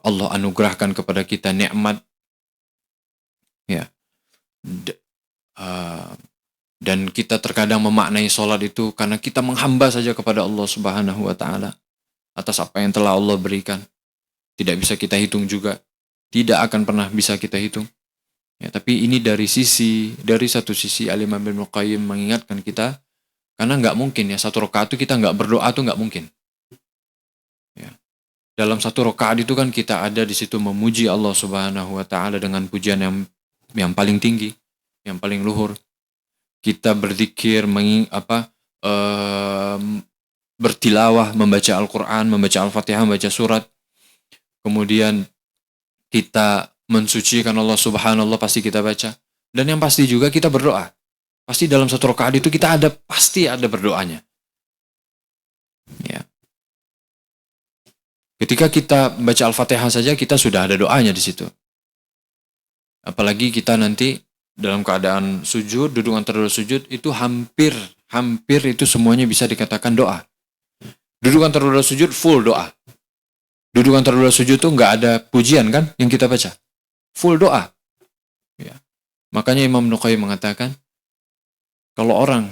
Allah anugerahkan kepada kita nikmat. Ya. Dan kita terkadang memaknai sholat itu karena kita menghamba saja kepada Allah Subhanahu wa taala atas apa yang telah Allah berikan. Tidak bisa kita hitung juga. Tidak akan pernah bisa kita hitung. Ya, tapi ini dari satu sisi Al-Imam Ibnu Qayyim mengingatkan kita, karena nggak mungkin ya satu rakaat itu kita nggak berdoa tuh nggak mungkin. Ya. Dalam satu rakaat itu kan kita ada di situ memuji Allah Subhanahu wa taala dengan pujian yang paling tinggi, yang paling luhur. Kita berzikir, bertilawah, membaca Al-Quran, membaca Al-Fatihah, membaca surat. Kemudian kita mensucikan Allah Subhanallah pasti kita baca. Dan yang pasti juga kita berdoa. Pasti dalam satu rakaat itu kita pasti ada berdoanya. Ya. Ketika kita membaca Al-Fatihah saja kita sudah ada doanya di situ. Apalagi kita nanti dalam keadaan sujud, duduk antara sujud itu hampir itu semuanya bisa dikatakan doa. Duduk antara sujud full doa. Duduk antara dua sujud itu nggak ada pujian kan yang kita baca. Full doa. Ya. Makanya Imam Nuqai mengatakan, kalau orang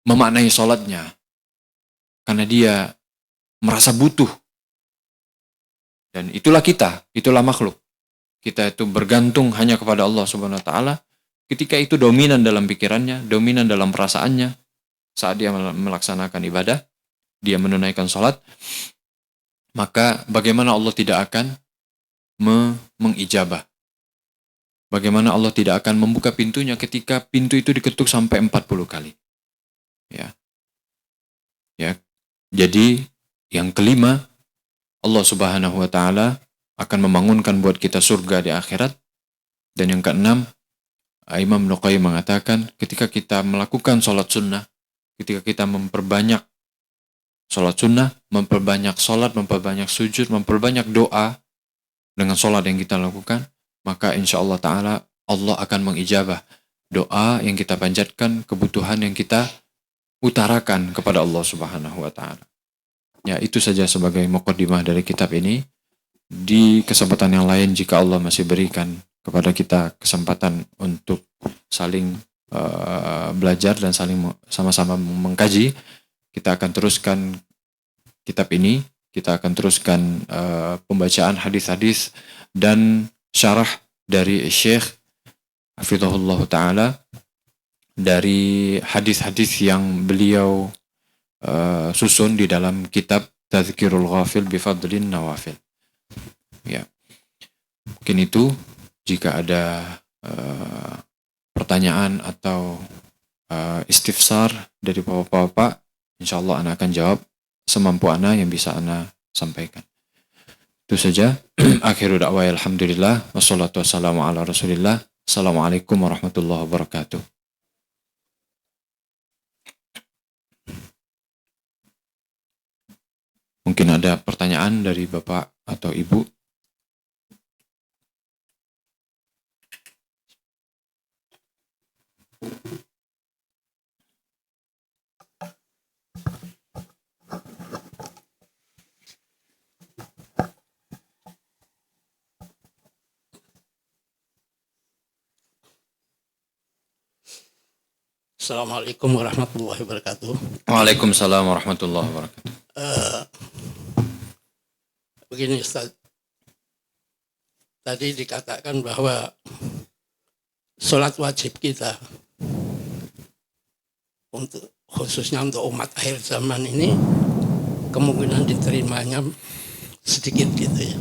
memaknai sholatnya karena dia merasa butuh, dan itulah kita, itulah makhluk. Kita itu bergantung hanya kepada Allah Subhanahu wa taala. Ketika itu dominan dalam pikirannya, dominan dalam perasaannya, saat dia melaksanakan ibadah, dia menunaikan sholat, maka bagaimana Allah tidak akan mengijabah? Bagaimana Allah tidak akan membuka pintunya ketika pintu itu diketuk sampai 40 kali? Ya. Jadi yang kelima, Allah Subhanahu wa taala akan membangunkan buat kita surga di akhirat. Dan yang keenam, Imam Nuqai mengatakan ketika kita melakukan sholat sunnah, ketika kita memperbanyak sholat sunnah, memperbanyak sholat, memperbanyak sujud, memperbanyak doa dengan sholat yang kita lakukan, maka insya Allah ta'ala Allah akan mengijabah doa yang kita panjatkan, kebutuhan yang kita utarakan kepada Allah Subhanahu wa ta'ala. Ya, itu saja sebagai muqaddimah dari kitab ini. Di kesempatan yang lain, jika Allah masih berikan kepada kita kesempatan untuk saling belajar dan saling sama-sama mengkaji, kita akan teruskan kitab ini. Kita akan teruskan pembacaan hadis-hadis dan syarah dari Syekh Hafizahullah Ta'ala dari hadis-hadis yang beliau susun di dalam kitab Tadhkirul Ghafil Bifadlin Nawafil. Ya, mungkin itu. Jika ada pertanyaan atau istifsar dari bapak-bapak, insya Allah Ana akan jawab semampu Ana yang bisa Ana sampaikan. Itu saja. Akhiru da'wa alhamdulillah wassalatu wassalamu ala rasulillah. Assalamualaikum warahmatullahi wabarakatuh. Mungkin ada pertanyaan dari bapak atau ibu. Assalamualaikum warahmatullahi wabarakatuh. Waalaikumsalam warahmatullahi wabarakatuh. Begini Ustaz, tadi dikatakan bahwa sholat wajib kita khususnya untuk umat akhir zaman ini kemungkinan diterimanya sedikit gitu ya.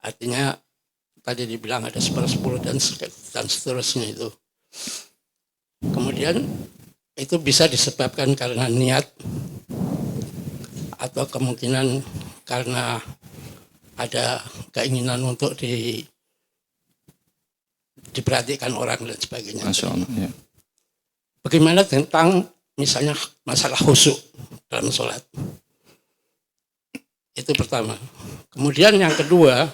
Artinya tadi dibilang ada 1/10 dan seterusnya itu. Kemudian itu bisa disebabkan karena niat atau kemungkinan karena ada keinginan untuk diperhatikan orang dan sebagainya. Masya Allah, ya. Bagaimana tentang misalnya masalah khusyuk dalam sholat? Itu pertama. Kemudian yang kedua,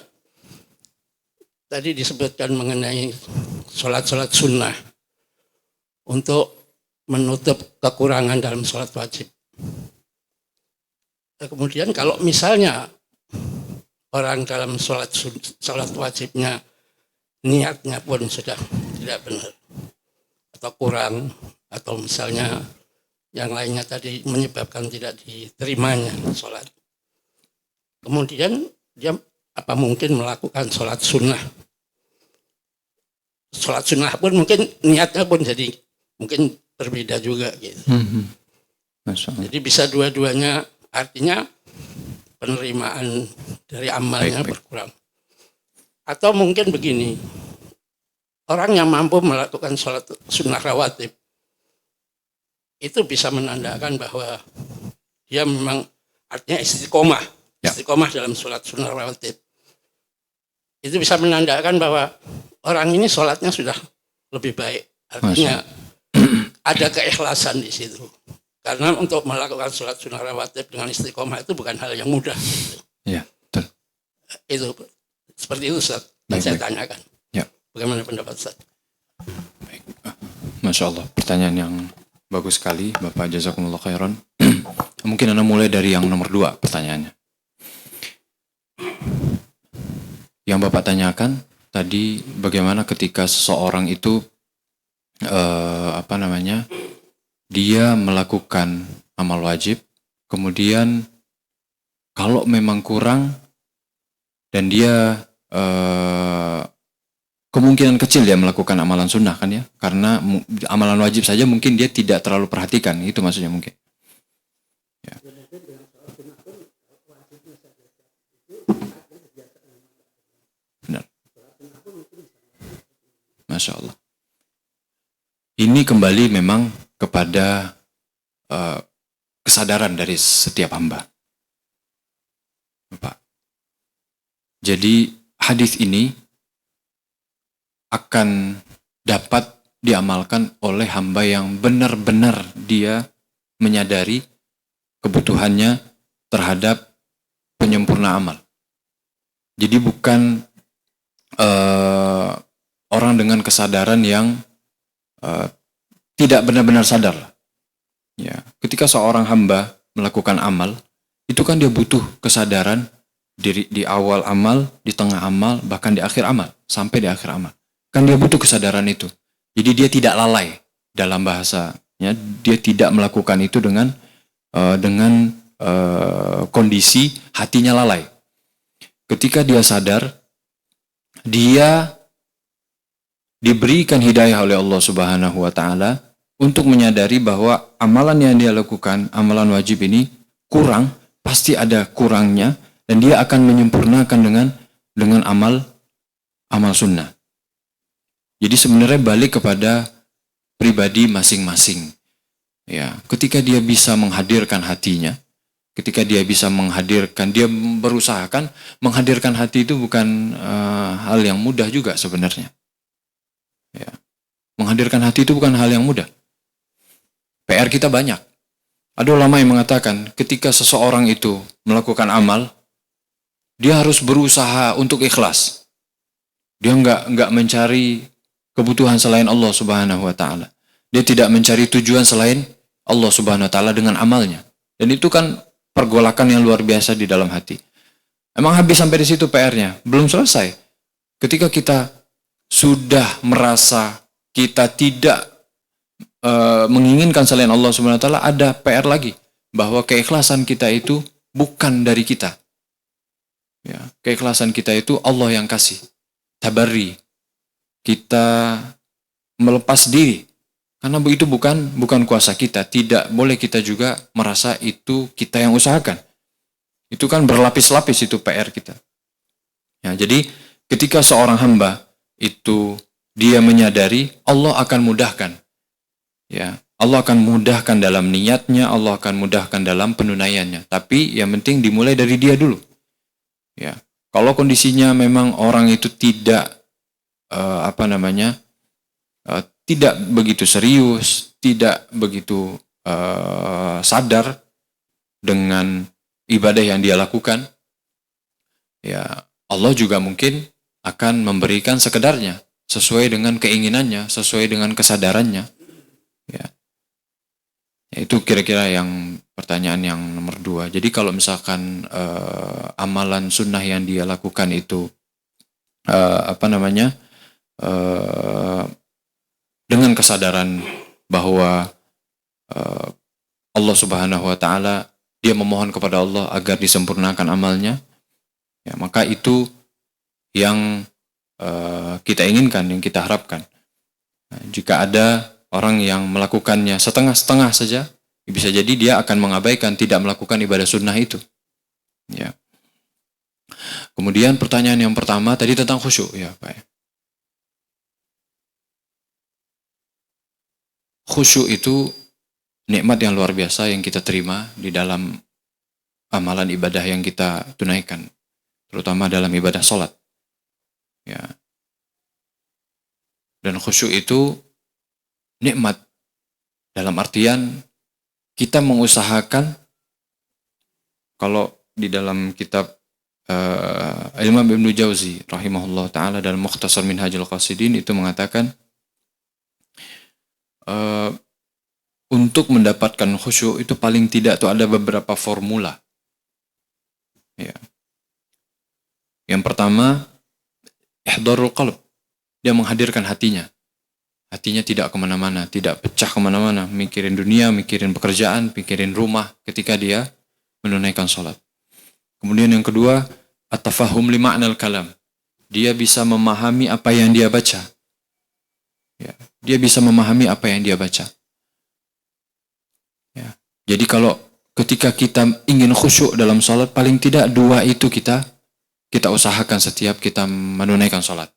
tadi disebutkan mengenai sholat-sholat sunnah untuk menutup kekurangan dalam sholat wajib. Kemudian kalau misalnya orang dalam sholat wajibnya niatnya pun sudah tidak benar atau kurang, atau misalnya yang lainnya tadi menyebabkan tidak diterimanya sholat. Kemudian dia apa mungkin melakukan sholat sunnah? Sholat sunnah pun mungkin niatnya pun jadi mungkin berbeda juga gitu. Jadi bisa dua-duanya, artinya penerimaan dari amalnya berkurang. Atau mungkin begini, orang yang mampu melakukan sholat sunnah rawatib itu bisa menandakan bahwa dia memang artinya istiqomah, istiqomah dalam sholat sunnah rawatib. Itu bisa menandakan bahwa orang ini sholatnya sudah lebih baik. Artinya ada keikhlasan di situ. Karena untuk melakukan sholat sunnah rawatib dengan istiqomah itu bukan hal yang mudah. Ya, betul. Itu seperti itu Ustaz, yang saya tanyakan. Ya. Bagaimana pendapat Ustaz? Baik. Masya Allah, pertanyaan yang bagus sekali, Bapak. Jazakumullah khairan. Mungkin Anda mulai dari yang nomor 2 pertanyaannya. Yang Bapak tanyakan tadi, bagaimana ketika seseorang itu dia melakukan amal wajib, kemudian kalau memang kurang dan dia kemungkinan kecil dia melakukan amalan sunnah kan ya, karena amalan wajib saja mungkin dia tidak terlalu perhatikan, itu maksudnya mungkin. Ya. Benar. Masya Allah. Ini kembali memang kepada kesadaran dari setiap hamba. Bapak. Jadi hadis ini akan dapat diamalkan oleh hamba yang benar-benar dia menyadari kebutuhannya terhadap penyempurna amal. Jadi bukan orang dengan kesadaran yang tidak benar-benar sadar. Ya, ketika seorang hamba melakukan amal, itu kan dia butuh kesadaran di awal amal, di tengah amal, bahkan di akhir amal, sampai di akhir amal. Kan dia butuh kesadaran itu. Jadi dia tidak lalai dalam bahasanya, dia tidak melakukan itu dengan kondisi hatinya lalai. Ketika dia sadar, dia diberikan hidayah oleh Allah Subhanahu wa taala untuk menyadari bahwa amalan yang dia lakukan, amalan wajib ini kurang, pasti ada kurangnya, dan dia akan menyempurnakan dengan amal sunnah. Jadi sebenarnya balik kepada pribadi masing-masing. Ya, ketika dia bisa menghadirkan hatinya, ketika dia bisa menghadirkan, dia berusahakan menghadirkan hati itu bukan hal yang mudah juga sebenarnya. Ya. Menghadirkan hati itu bukan hal yang mudah. PR kita banyak. Ada ulama yang mengatakan ketika seseorang itu melakukan amal, dia harus berusaha untuk ikhlas. Dia enggak mencari kebutuhan selain Allah Subhanahu wa taala. Dia tidak mencari tujuan selain Allah Subhanahu wa taala dengan amalnya. Dan itu kan pergolakan yang luar biasa di dalam hati. Emang habis sampai di situ PR-nya? Belum selesai. Ketika kita sudah merasa kita tidak menginginkan selain Allah Subhanahu wa taala, ada PR lagi, bahwa keikhlasan kita itu bukan dari kita. Ya, keikhlasan kita itu Allah yang kasih. Tabarri. Kita melepas diri. Karena itu bukan kuasa kita. Tidak boleh kita juga merasa itu kita yang usahakan. Itu kan berlapis-lapis itu PR kita. Ya, jadi ketika seorang hamba itu dia menyadari, Allah akan mudahkan. Ya, Allah akan mudahkan dalam niatnya, Allah akan mudahkan dalam penunaiannya. Tapi yang penting dimulai dari dia dulu. Ya, kalau kondisinya memang orang itu tidak tidak begitu serius, tidak begitu sadar dengan ibadah yang dia lakukan, ya Allah juga mungkin akan memberikan sekedarnya, sesuai dengan keinginannya, sesuai dengan kesadarannya. Ya, itu kira-kira yang pertanyaan yang nomor 2. Jadi kalau misalkan amalan sunnah yang dia lakukan itu dengan kesadaran bahwa Allah Subhanahu wa taala, dia memohon kepada Allah agar disempurnakan amalnya, ya, maka itu yang kita inginkan, yang kita harapkan. Nah, jika ada orang yang melakukannya setengah-setengah saja, bisa jadi dia akan mengabaikan, tidak melakukan ibadah sunnah itu. Ya. Kemudian pertanyaan yang pertama tadi tentang khusyuk, ya Pak. Khusyuk itu nikmat yang luar biasa yang kita terima di dalam amalan ibadah yang kita tunaikan, terutama dalam ibadah sholat. Ya. Dan khusyuk itu nikmat dalam artian kita mengusahakan, kalau di dalam kitab Imam Ibnu Jauzi rahimahullah ta'ala dalam Mukhtasar Minhajul Qasidin itu mengatakan untuk mendapatkan khusyuk itu paling tidak tuh ada beberapa formula. Ya. Yang pertama, ihdharul qalb. Dia menghadirkan hatinya. Hatinya tidak kemana-mana, tidak pecah kemana-mana. Mikirin dunia, mikirin pekerjaan, mikirin rumah ketika dia menunaikan sholat. Kemudian yang kedua, at-tafahum li ma'nal kalam. Dia bisa memahami apa yang dia baca. Ya. Dia bisa memahami apa yang dia baca. Ya. Jadi kalau ketika kita ingin khusyuk dalam sholat, paling tidak dua itu kita usahakan setiap kita menunaikan sholat.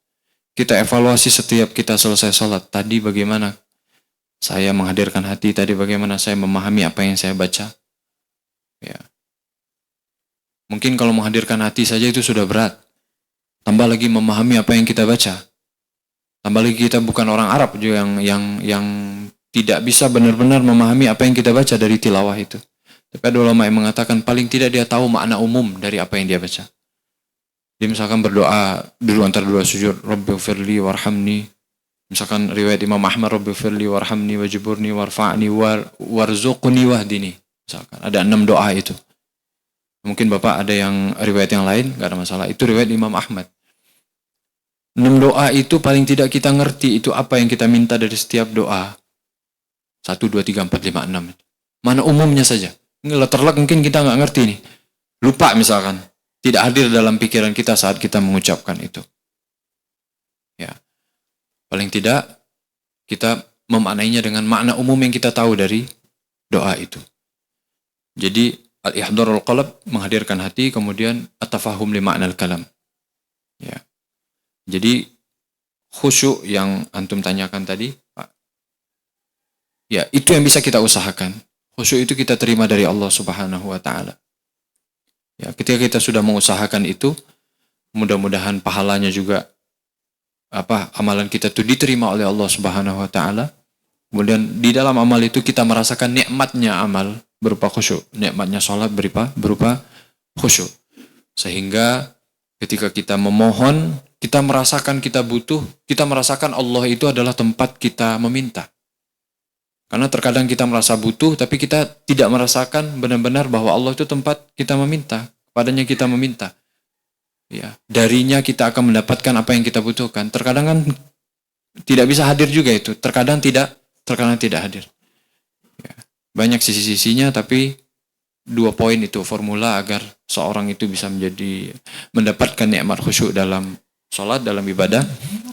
Kita evaluasi setiap kita selesai sholat. Tadi bagaimana saya menghadirkan hati, tadi bagaimana saya memahami apa yang saya baca. Ya. Mungkin kalau menghadirkan hati saja itu sudah berat. Tambah lagi memahami apa yang kita baca. Tambah lagi kita bukan orang Arab juga yang tidak bisa benar-benar memahami apa yang kita baca dari tilawah itu. Tapi ada ulama yang mengatakan paling tidak dia tahu makna umum dari apa yang dia baca. Dia misalkan berdoa dulu antara dua sujud, Rabbighfirli warhamni. Misalkan riwayat Imam Ahmad, Rabbighfirli warhamni wajburni warfa'ni warzuqni wahdini. Misalkan ada 6 doa itu. Mungkin Bapak ada yang riwayat yang lain, gak ada masalah. Itu riwayat Imam Ahmad. 6 doa itu paling tidak kita ngerti itu apa yang kita minta dari setiap doa. 1, 2, 3, 4, 5, 6. Mana umumnya saja. Ini letterlock mungkin kita nggak ngerti nih. Lupa misalkan. Tidak hadir dalam pikiran kita saat kita mengucapkan itu. Ya. Paling tidak kita memaknainya dengan makna umum yang kita tahu dari doa itu. Jadi al-ihdharul qalb menghadirkan hati, kemudian at-tafahum li ma'nal kalam. Ya. Jadi khusyuk yang antum tanyakan tadi, Pak. Ya, itu yang bisa kita usahakan. Khusyuk itu kita terima dari Allah Subhanahu wa taala. Ya, ketika kita sudah mengusahakan itu, mudah-mudahan pahalanya juga amalan kita itu diterima oleh Allah Subhanahu wa taala. Kemudian di dalam amal itu kita merasakan nikmatnya amal berupa khusyuk, nikmatnya salat berupa khusyuk. Sehingga ketika kita memohon, kita merasakan kita butuh, kita merasakan Allah itu adalah tempat kita meminta. Karena terkadang kita merasa butuh, tapi kita tidak merasakan benar-benar bahwa Allah itu tempat kita meminta. Kepadanya kita meminta. Ya, darinya kita akan mendapatkan apa yang kita butuhkan. Terkadang kan tidak bisa hadir juga itu. Terkadang tidak hadir. Ya, banyak sisi-sisinya, tapi 2 poin itu formula agar seorang itu bisa mendapatkan nikmat khusyuk dalam sholat, dalam ibadah.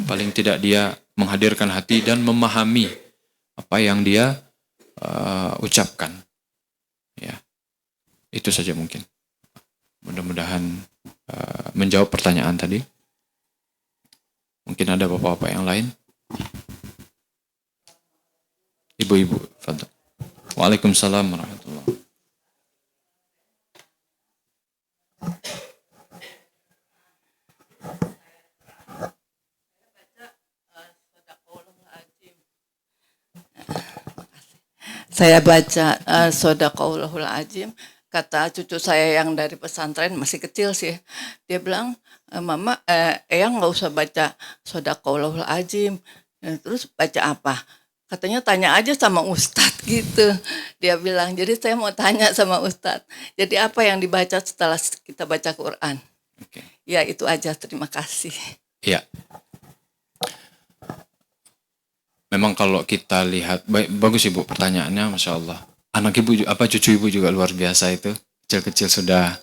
Paling tidak dia menghadirkan hati dan memahami apa yang dia ucapkan. Ya, itu saja mungkin. Mudah-mudahan menjawab pertanyaan tadi. Mungkin ada bapak-bapak yang lain. Ibu-ibu, fadhal. Waalaikumsalam warahmatullahi wabarakatuh. Saya baca Shadaqallahul Azim, kata cucu saya yang dari pesantren, masih kecil sih. Dia bilang, Mama, Eyang nggak usah baca Shadaqallahul Azim. Terus baca apa? Katanya tanya aja sama Ustadz gitu. Dia bilang, jadi saya mau tanya sama Ustadz. Jadi apa yang dibaca setelah kita baca Quran? Okay. Ya itu aja, terima kasih. Ya. Memang kalau kita lihat, bagus Ibu pertanyaannya, Masya Allah. Anak Ibu, cucu Ibu juga luar biasa itu. Kecil-kecil sudah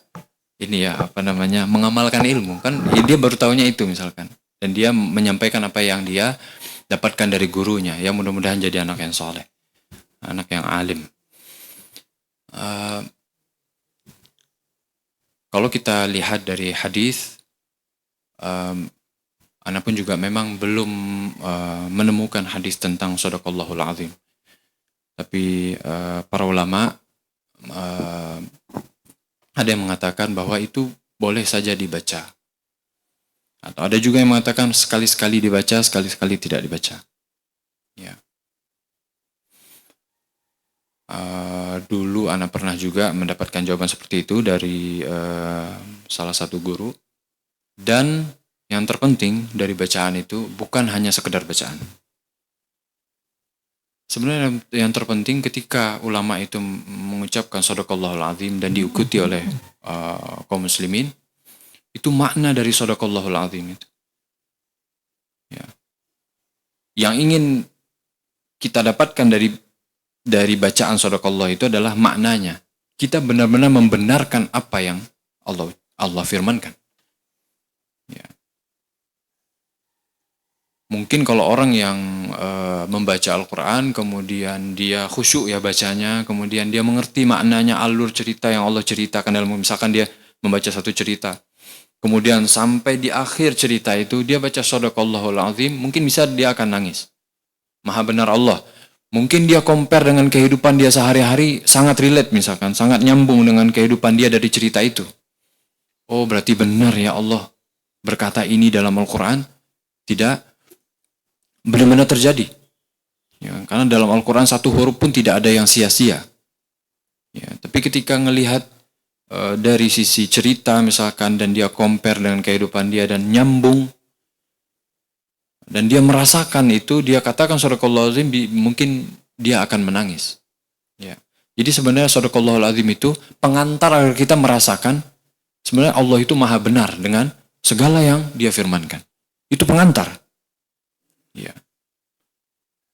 mengamalkan ilmu. Kan dia baru tahunya itu misalkan. Dan dia menyampaikan apa yang dia dapatkan dari gurunya. Ya mudah-mudahan jadi anak yang soleh. Anak yang alim. Kalau kita lihat dari hadis, Ana pun juga memang belum menemukan hadis tentang Shadaqallahul Azim. Tapi para ulama ada yang mengatakan bahwa itu boleh saja dibaca. Atau ada juga yang mengatakan sekali-sekali dibaca, sekali-sekali tidak dibaca. Ya. Dulu Ana pernah juga mendapatkan jawaban seperti itu dari salah satu guru. Dan yang terpenting dari bacaan itu bukan hanya sekedar bacaan. Sebenarnya yang terpenting ketika ulama itu mengucapkan shadaqallahul azim dan diikuti oleh kaum muslimin, itu makna dari shadaqallahul azim itu. Ya. Yang ingin kita dapatkan dari bacaan shadaqallah itu adalah maknanya. Kita benar-benar membenarkan apa yang Allah firmankan. Ya. Mungkin kalau orang yang membaca Al-Quran, kemudian dia khusyuk ya bacanya, kemudian dia mengerti maknanya alur cerita yang Allah ceritakan dalam, misalkan dia membaca satu cerita, kemudian sampai di akhir cerita itu dia baca shadaqallahul azim, mungkin bisa dia akan nangis. Maha benar Allah. Mungkin dia compare dengan kehidupan dia sehari-hari, sangat relate misalkan, sangat nyambung dengan kehidupan dia dari cerita itu. Oh berarti benar ya Allah berkata ini dalam Al-Quran, tidak benar-benar terjadi. Ya, karena dalam Al-Quran satu huruf pun tidak ada yang sia-sia. Ya, tapi ketika ngelihat dari sisi cerita misalkan, dan dia compare dengan kehidupan dia dan nyambung, dan dia merasakan itu, dia katakan shadaqallahul azim, mungkin dia akan menangis. Ya. Jadi sebenarnya shadaqallahul azim itu pengantar agar kita merasakan sebenarnya Allah itu maha benar dengan segala yang dia firmankan. Itu pengantar. Ya.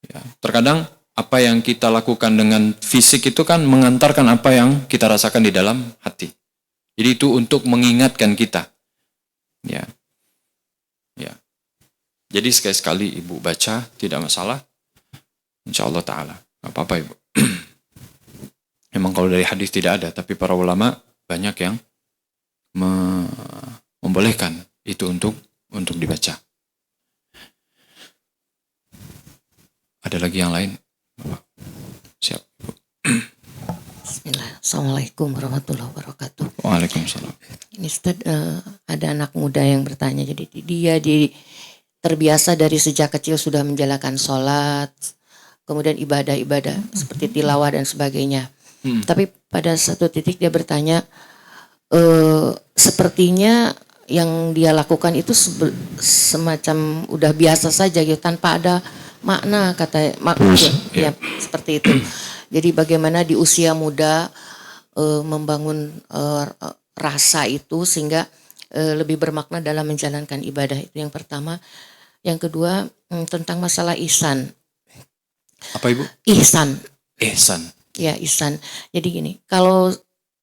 Ya. Terkadang apa yang kita lakukan dengan fisik itu kan mengantarkan apa yang kita rasakan di dalam hati. Jadi itu untuk mengingatkan kita. Ya. Ya. Jadi sekali-sekali ibu baca, tidak masalah. Insya Allah Ta'ala. Gak apa-apa ibu. Memang kalau dari hadis tidak ada, tapi para ulama banyak yang membolehkan itu untuk dibaca. Ada lagi yang lain? Siap. Bismillah. Assalamualaikum warahmatullahi wabarakatuh. Waalaikumsalam. Ini Ustaz, ada anak muda yang bertanya. Jadi dia terbiasa dari sejak kecil sudah menjalankan sholat, kemudian ibadah-ibadah seperti tilawah dan sebagainya. Tapi pada satu titik dia bertanya, sepertinya yang dia lakukan itu semacam udah biasa saja gitu, tanpa ada makna, kata ya, seperti itu. Jadi bagaimana di usia muda membangun rasa itu sehingga lebih bermakna dalam menjalankan ibadah, itu yang pertama. Yang kedua tentang masalah ihsan. Apa ibu? Ihsan. Ya, ihsan. Jadi gini, kalau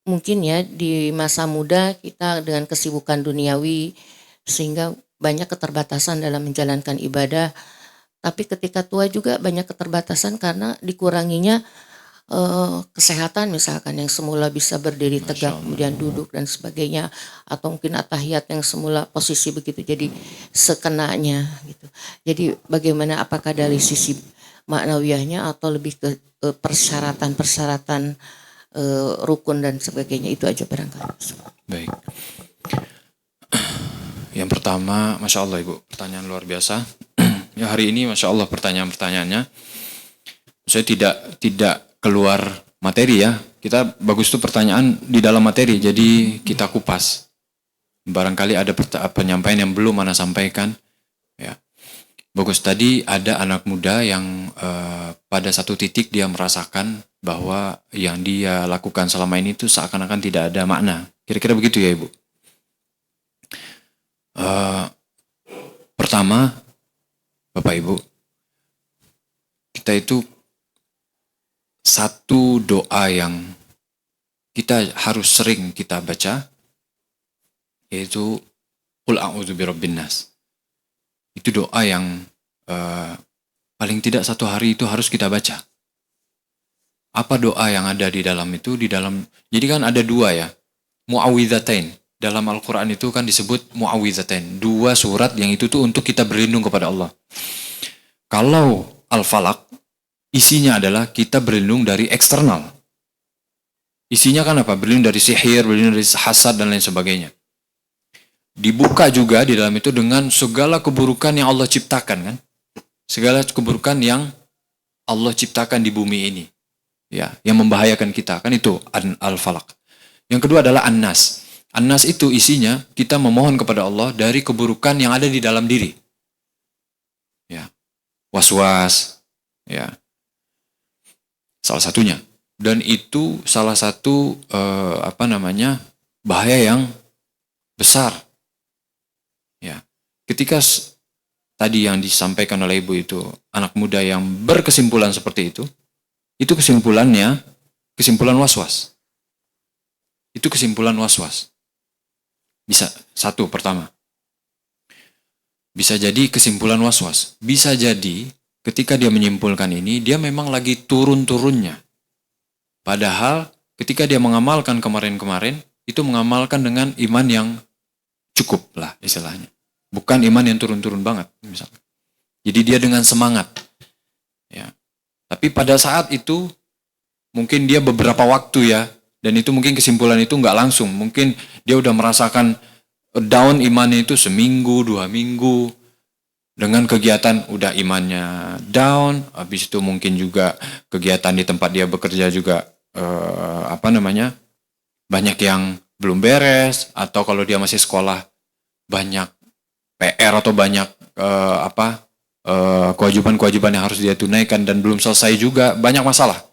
mungkin ya di masa muda kita dengan kesibukan duniawi sehingga banyak keterbatasan dalam menjalankan ibadah. Tapi ketika tua juga banyak keterbatasan karena dikuranginya kesehatan, misalkan yang semula bisa berdiri tegak kemudian duduk dan sebagainya, atau mungkin atahiyat yang semula posisi begitu jadi sekenanya gitu. Jadi bagaimana, apakah dari sisi maknawiyahnya atau lebih ke persyaratan rukun dan sebagainya, itu aja barangkali. Baik. Yang pertama, Masya Allah ibu, pertanyaan luar biasa. Ya hari ini Masya Allah pertanyaan-pertanyaannya, saya tidak keluar materi ya. Kita bagus tuh pertanyaan di dalam materi, jadi kita kupas. Barangkali ada penyampaian yang belum Ana sampaikan. Ya. Bagus, tadi ada anak muda yang pada satu titik dia merasakan bahwa yang dia lakukan selama ini itu seakan-akan tidak ada makna. Kira-kira begitu ya ibu? Pertama, Bapak Ibu, kita itu satu doa yang kita harus sering kita baca, yaitu Qul a'udzu birabbin nas. Itu doa yang paling tidak satu hari itu harus kita baca. Apa doa yang ada di dalam itu? Jadi kan ada dua ya, mu'awwidzatain. Dalam Al-Quran itu kan disebut mu'awwidzatain. Dua surat yang itu tuh untuk kita berlindung kepada Allah. Kalau Al-Falaq, isinya adalah kita berlindung dari eksternal. Isinya kan apa? Berlindung dari sihir, berlindung dari hasad dan lain sebagainya. Dibuka juga di dalam itu dengan segala keburukan yang Allah ciptakan kan. Segala keburukan yang Allah ciptakan di bumi ini. Ya, yang membahayakan kita kan, itu Al-Falaq. Yang kedua adalah An-Nas. An-Nas itu isinya kita memohon kepada Allah dari keburukan yang ada di dalam diri. Ya. Was-was, ya. Salah satunya. Dan itu salah satu bahaya yang besar. Ya. Ketika tadi yang disampaikan oleh Ibu itu anak muda yang berkesimpulan seperti itu kesimpulannya kesimpulan was-was. Itu kesimpulan was-was. Bisa satu pertama. Bisa jadi kesimpulan was-was. Bisa jadi ketika dia menyimpulkan ini, dia memang lagi turun-turunnya. Padahal ketika dia mengamalkan kemarin-kemarin, itu mengamalkan dengan iman yang cukup lah istilahnya. Bukan iman yang turun-turun banget misalnya. Jadi dia dengan semangat. Ya. Tapi pada saat itu, mungkin dia beberapa waktu ya, dan itu mungkin kesimpulan itu nggak langsung. Mungkin dia udah merasakan down imannya itu seminggu, 2 minggu. Dengan kegiatan udah imannya down, habis itu mungkin juga kegiatan di tempat dia bekerja juga banyak yang belum beres, atau kalau dia masih sekolah banyak PR atau banyak kewajiban-kewajiban yang harus dia tunaikan dan belum selesai juga, banyak masalah.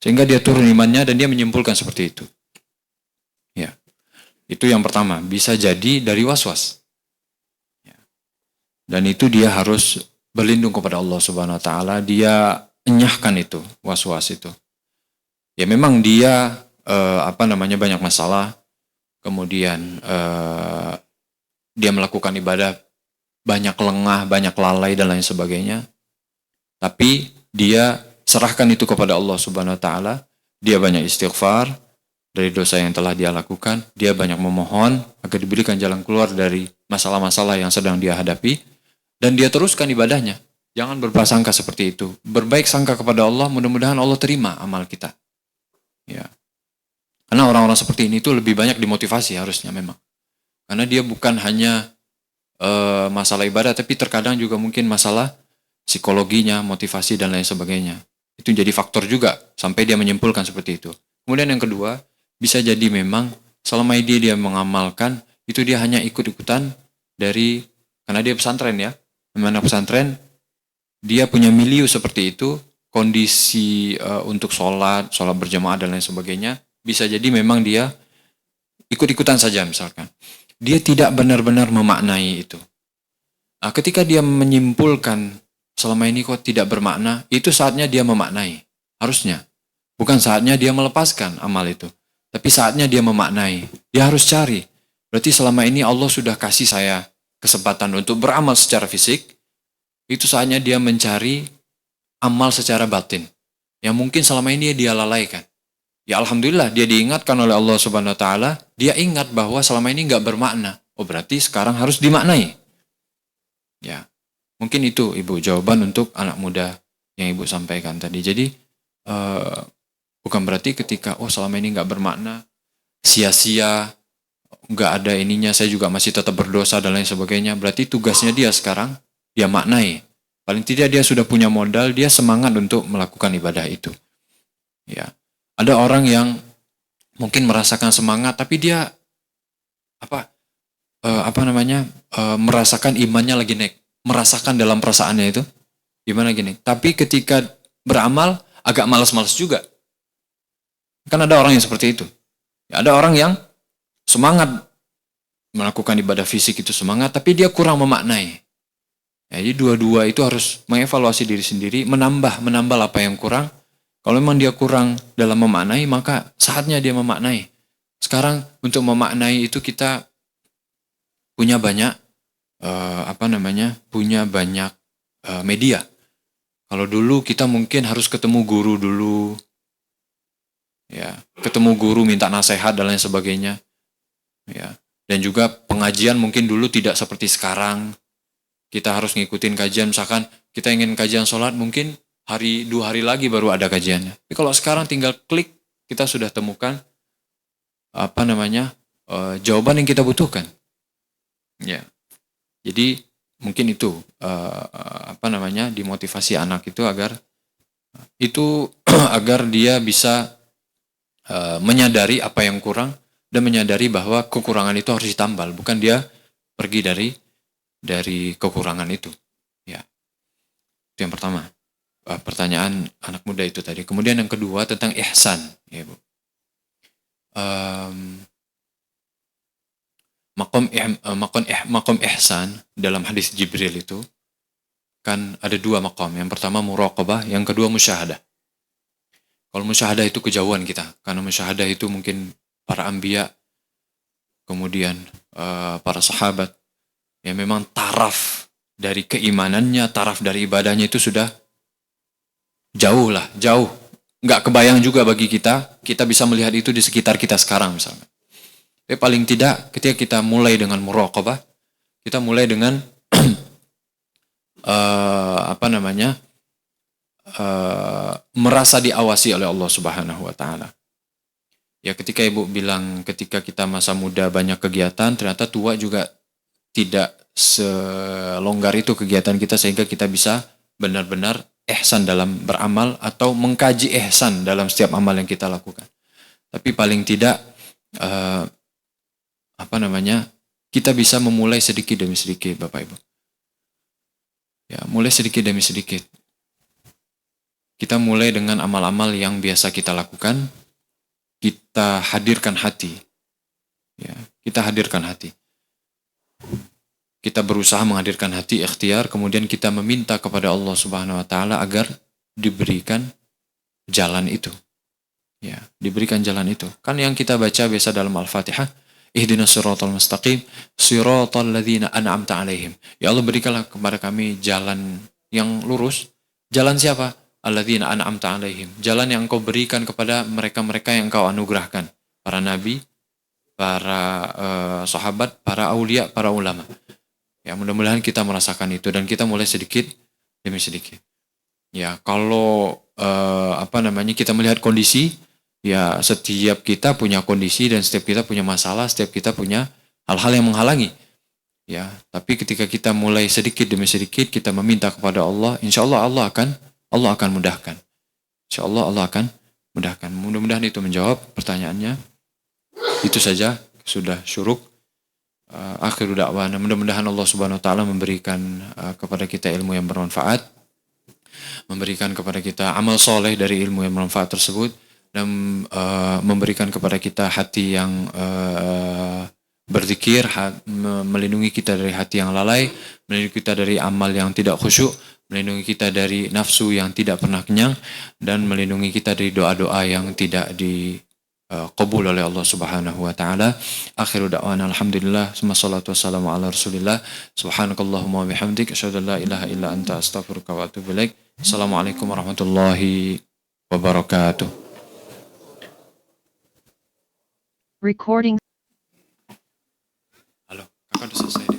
Sehingga dia turun imannya dan dia menyimpulkan seperti itu. Ya. Itu yang pertama, bisa jadi dari was-was. Dan itu dia harus berlindung kepada Allah Subhanahu wa taala, dia enyahkan itu, was-was itu. Ya memang dia banyak masalah, kemudian dia melakukan ibadah banyak lengah, banyak lalai dan lain sebagainya. Tapi dia serahkan itu kepada Allah Subhanahu wa taala, dia banyak istighfar dari dosa yang telah dia lakukan, dia banyak memohon agar diberikan jalan keluar dari masalah-masalah yang sedang dia hadapi, dan dia teruskan ibadahnya. Jangan berprasangka seperti itu. Berbaik sangka kepada Allah, mudah-mudahan Allah terima amal kita. Ya. Karena orang-orang seperti ini itu lebih banyak dimotivasi harusnya memang. Karena dia bukan hanya masalah ibadah, tapi terkadang juga mungkin masalah psikologinya, motivasi dan lain sebagainya. Itu jadi faktor juga sampai dia menyimpulkan seperti itu. Kemudian yang kedua, bisa jadi memang selama dia mengamalkan, itu dia hanya ikut-ikutan karena dia pesantren ya. Dimana pesantren, dia punya milieu seperti itu, kondisi untuk sholat berjamaah dan lain sebagainya, bisa jadi memang dia ikut-ikutan saja misalkan. Dia tidak benar-benar memaknai itu. Nah, ketika dia menyimpulkan selama ini kok tidak bermakna, itu saatnya dia memaknai. Harusnya. Bukan saatnya dia melepaskan amal itu. Tapi saatnya dia memaknai. Dia harus cari. Berarti selama ini Allah sudah kasih saya kesempatan untuk beramal secara fisik, itu saatnya dia mencari amal secara batin. Yang mungkin selama ini dia lalaikan. Ya Alhamdulillah dia diingatkan oleh Allah Subhanahu wa taala, dia ingat bahwa selama ini nggak bermakna. Oh berarti sekarang harus dimaknai. Ya, mungkin itu Ibu jawaban untuk anak muda yang Ibu sampaikan tadi. Jadi bukan berarti ketika selama ini nggak bermakna, sia-sia, nggak ada ininya, saya juga masih tetap berdosa dan lain sebagainya. Berarti tugasnya dia sekarang, dia maknai. Paling tidak dia sudah punya modal, dia semangat untuk melakukan ibadah itu. Ya, ada orang yang mungkin merasakan semangat, tapi dia merasakan imannya lagi naik, merasakan dalam perasaannya itu gimana gini. Tapi ketika beramal agak malas-malas juga. Kan ada orang yang seperti itu. Ya, ada orang yang semangat melakukan ibadah fisik itu semangat, tapi dia kurang memaknai. Ya, jadi dua-dua itu harus mengevaluasi diri sendiri, menambah apa yang kurang. Kalau memang dia kurang dalam memaknai, maka saatnya dia memaknai. Sekarang untuk memaknai itu kita punya banyak media. Kalau dulu kita mungkin harus ketemu guru dulu, ya, ketemu guru minta nasihat dan lain sebagainya, ya. Dan juga pengajian mungkin dulu tidak seperti sekarang. Kita harus ngikutin kajian, misalkan kita ingin kajian sholat mungkin 2 hari lagi baru ada kajiannya. Tapi kalau sekarang tinggal klik, kita sudah temukan jawaban yang kita butuhkan. Ya. Jadi mungkin itu dimotivasi anak itu agar dia bisa menyadari apa yang kurang dan menyadari bahwa kekurangan itu harus ditambal, bukan dia pergi dari kekurangan itu. Ya. Itu yang pertama. pertanyaan anak muda itu tadi. Kemudian yang kedua tentang ihsan, ya Bu. Makom ihsan dalam hadis Jibril itu kan ada dua makom. Yang pertama muraqabah, yang kedua musyahadah. Kalau musyahadah itu kejauhan kita, karena musyahadah itu mungkin para anbiya, kemudian para sahabat, ya memang taraf dari keimanannya, taraf dari ibadahnya itu sudah jauh. Nggak kebayang juga bagi kita bisa melihat itu di sekitar kita sekarang misalnya. Tapi paling tidak ketika kita mulai dengan muraqabah, kita mulai dengan merasa diawasi oleh Allah Subhanahu wa taala. Ya ketika Ibu bilang ketika kita masa muda banyak kegiatan, ternyata tua juga tidak selonggar itu kegiatan kita sehingga kita bisa benar-benar ihsan dalam beramal atau mengkaji ihsan dalam setiap amal yang kita lakukan. Tapi paling tidak kita bisa memulai sedikit demi sedikit, Bapak Ibu. Ya, mulai sedikit demi sedikit. Kita mulai dengan amal-amal yang biasa kita lakukan. Kita hadirkan hati. Ya, kita hadirkan hati. Kita berusaha menghadirkan hati ikhtiar, kemudian kita meminta kepada Allah Subhanahu wa taala agar diberikan jalan itu. Ya, diberikan jalan itu. Kan yang kita baca biasa dalam Al-Fatihah, ihdinas siratal mustaqim, siratal ladzina an'amta alaihim. Ya Allah, berikanlah kepada kami jalan yang lurus. Jalan siapa? Alladzina an'amta alaihim. Jalan yang Engkau berikan kepada mereka-mereka yang Engkau anugerahkan. Para nabi, para sahabat, para aulia, para ulama. Ya, mudah-mudahan kita merasakan itu dan kita mulai sedikit demi sedikit. Ya, kalau kita melihat kondisi, ya setiap kita punya kondisi dan setiap kita punya masalah, setiap kita punya hal-hal yang menghalangi. Ya, tapi ketika kita mulai sedikit demi sedikit kita meminta kepada Allah, insya Allah Allah akan mudahkan. Insya Allah Allah akan mudahkan. Mudah-mudahan itu menjawab pertanyaannya. Itu saja, sudah syuruk. Akhiru da'wana. Mudah-mudahan Allah Subhanahu wa taala memberikan kepada kita ilmu yang bermanfaat, memberikan kepada kita amal soleh dari ilmu yang bermanfaat tersebut, dan memberikan kepada kita hati yang berzikir, melindungi kita dari hati yang lalai, melindungi kita dari amal yang tidak khusyuk, melindungi kita dari nafsu yang tidak pernah kenyang, dan melindungi kita dari doa-doa yang tidak qabul oleh Allah Subhanahu wa taala. Akhiru da'wana alhamdulillah, summa salatu wassalamu ala Rasulillah. Subhanakallahumma wa bihamdik, asyhadu an la ilaha illa anta, astaghfiruka wa atubu ilaik. Assalamualaikum warahmatullahi wabarakatuh. Recording. Halo, kakak udah selesai.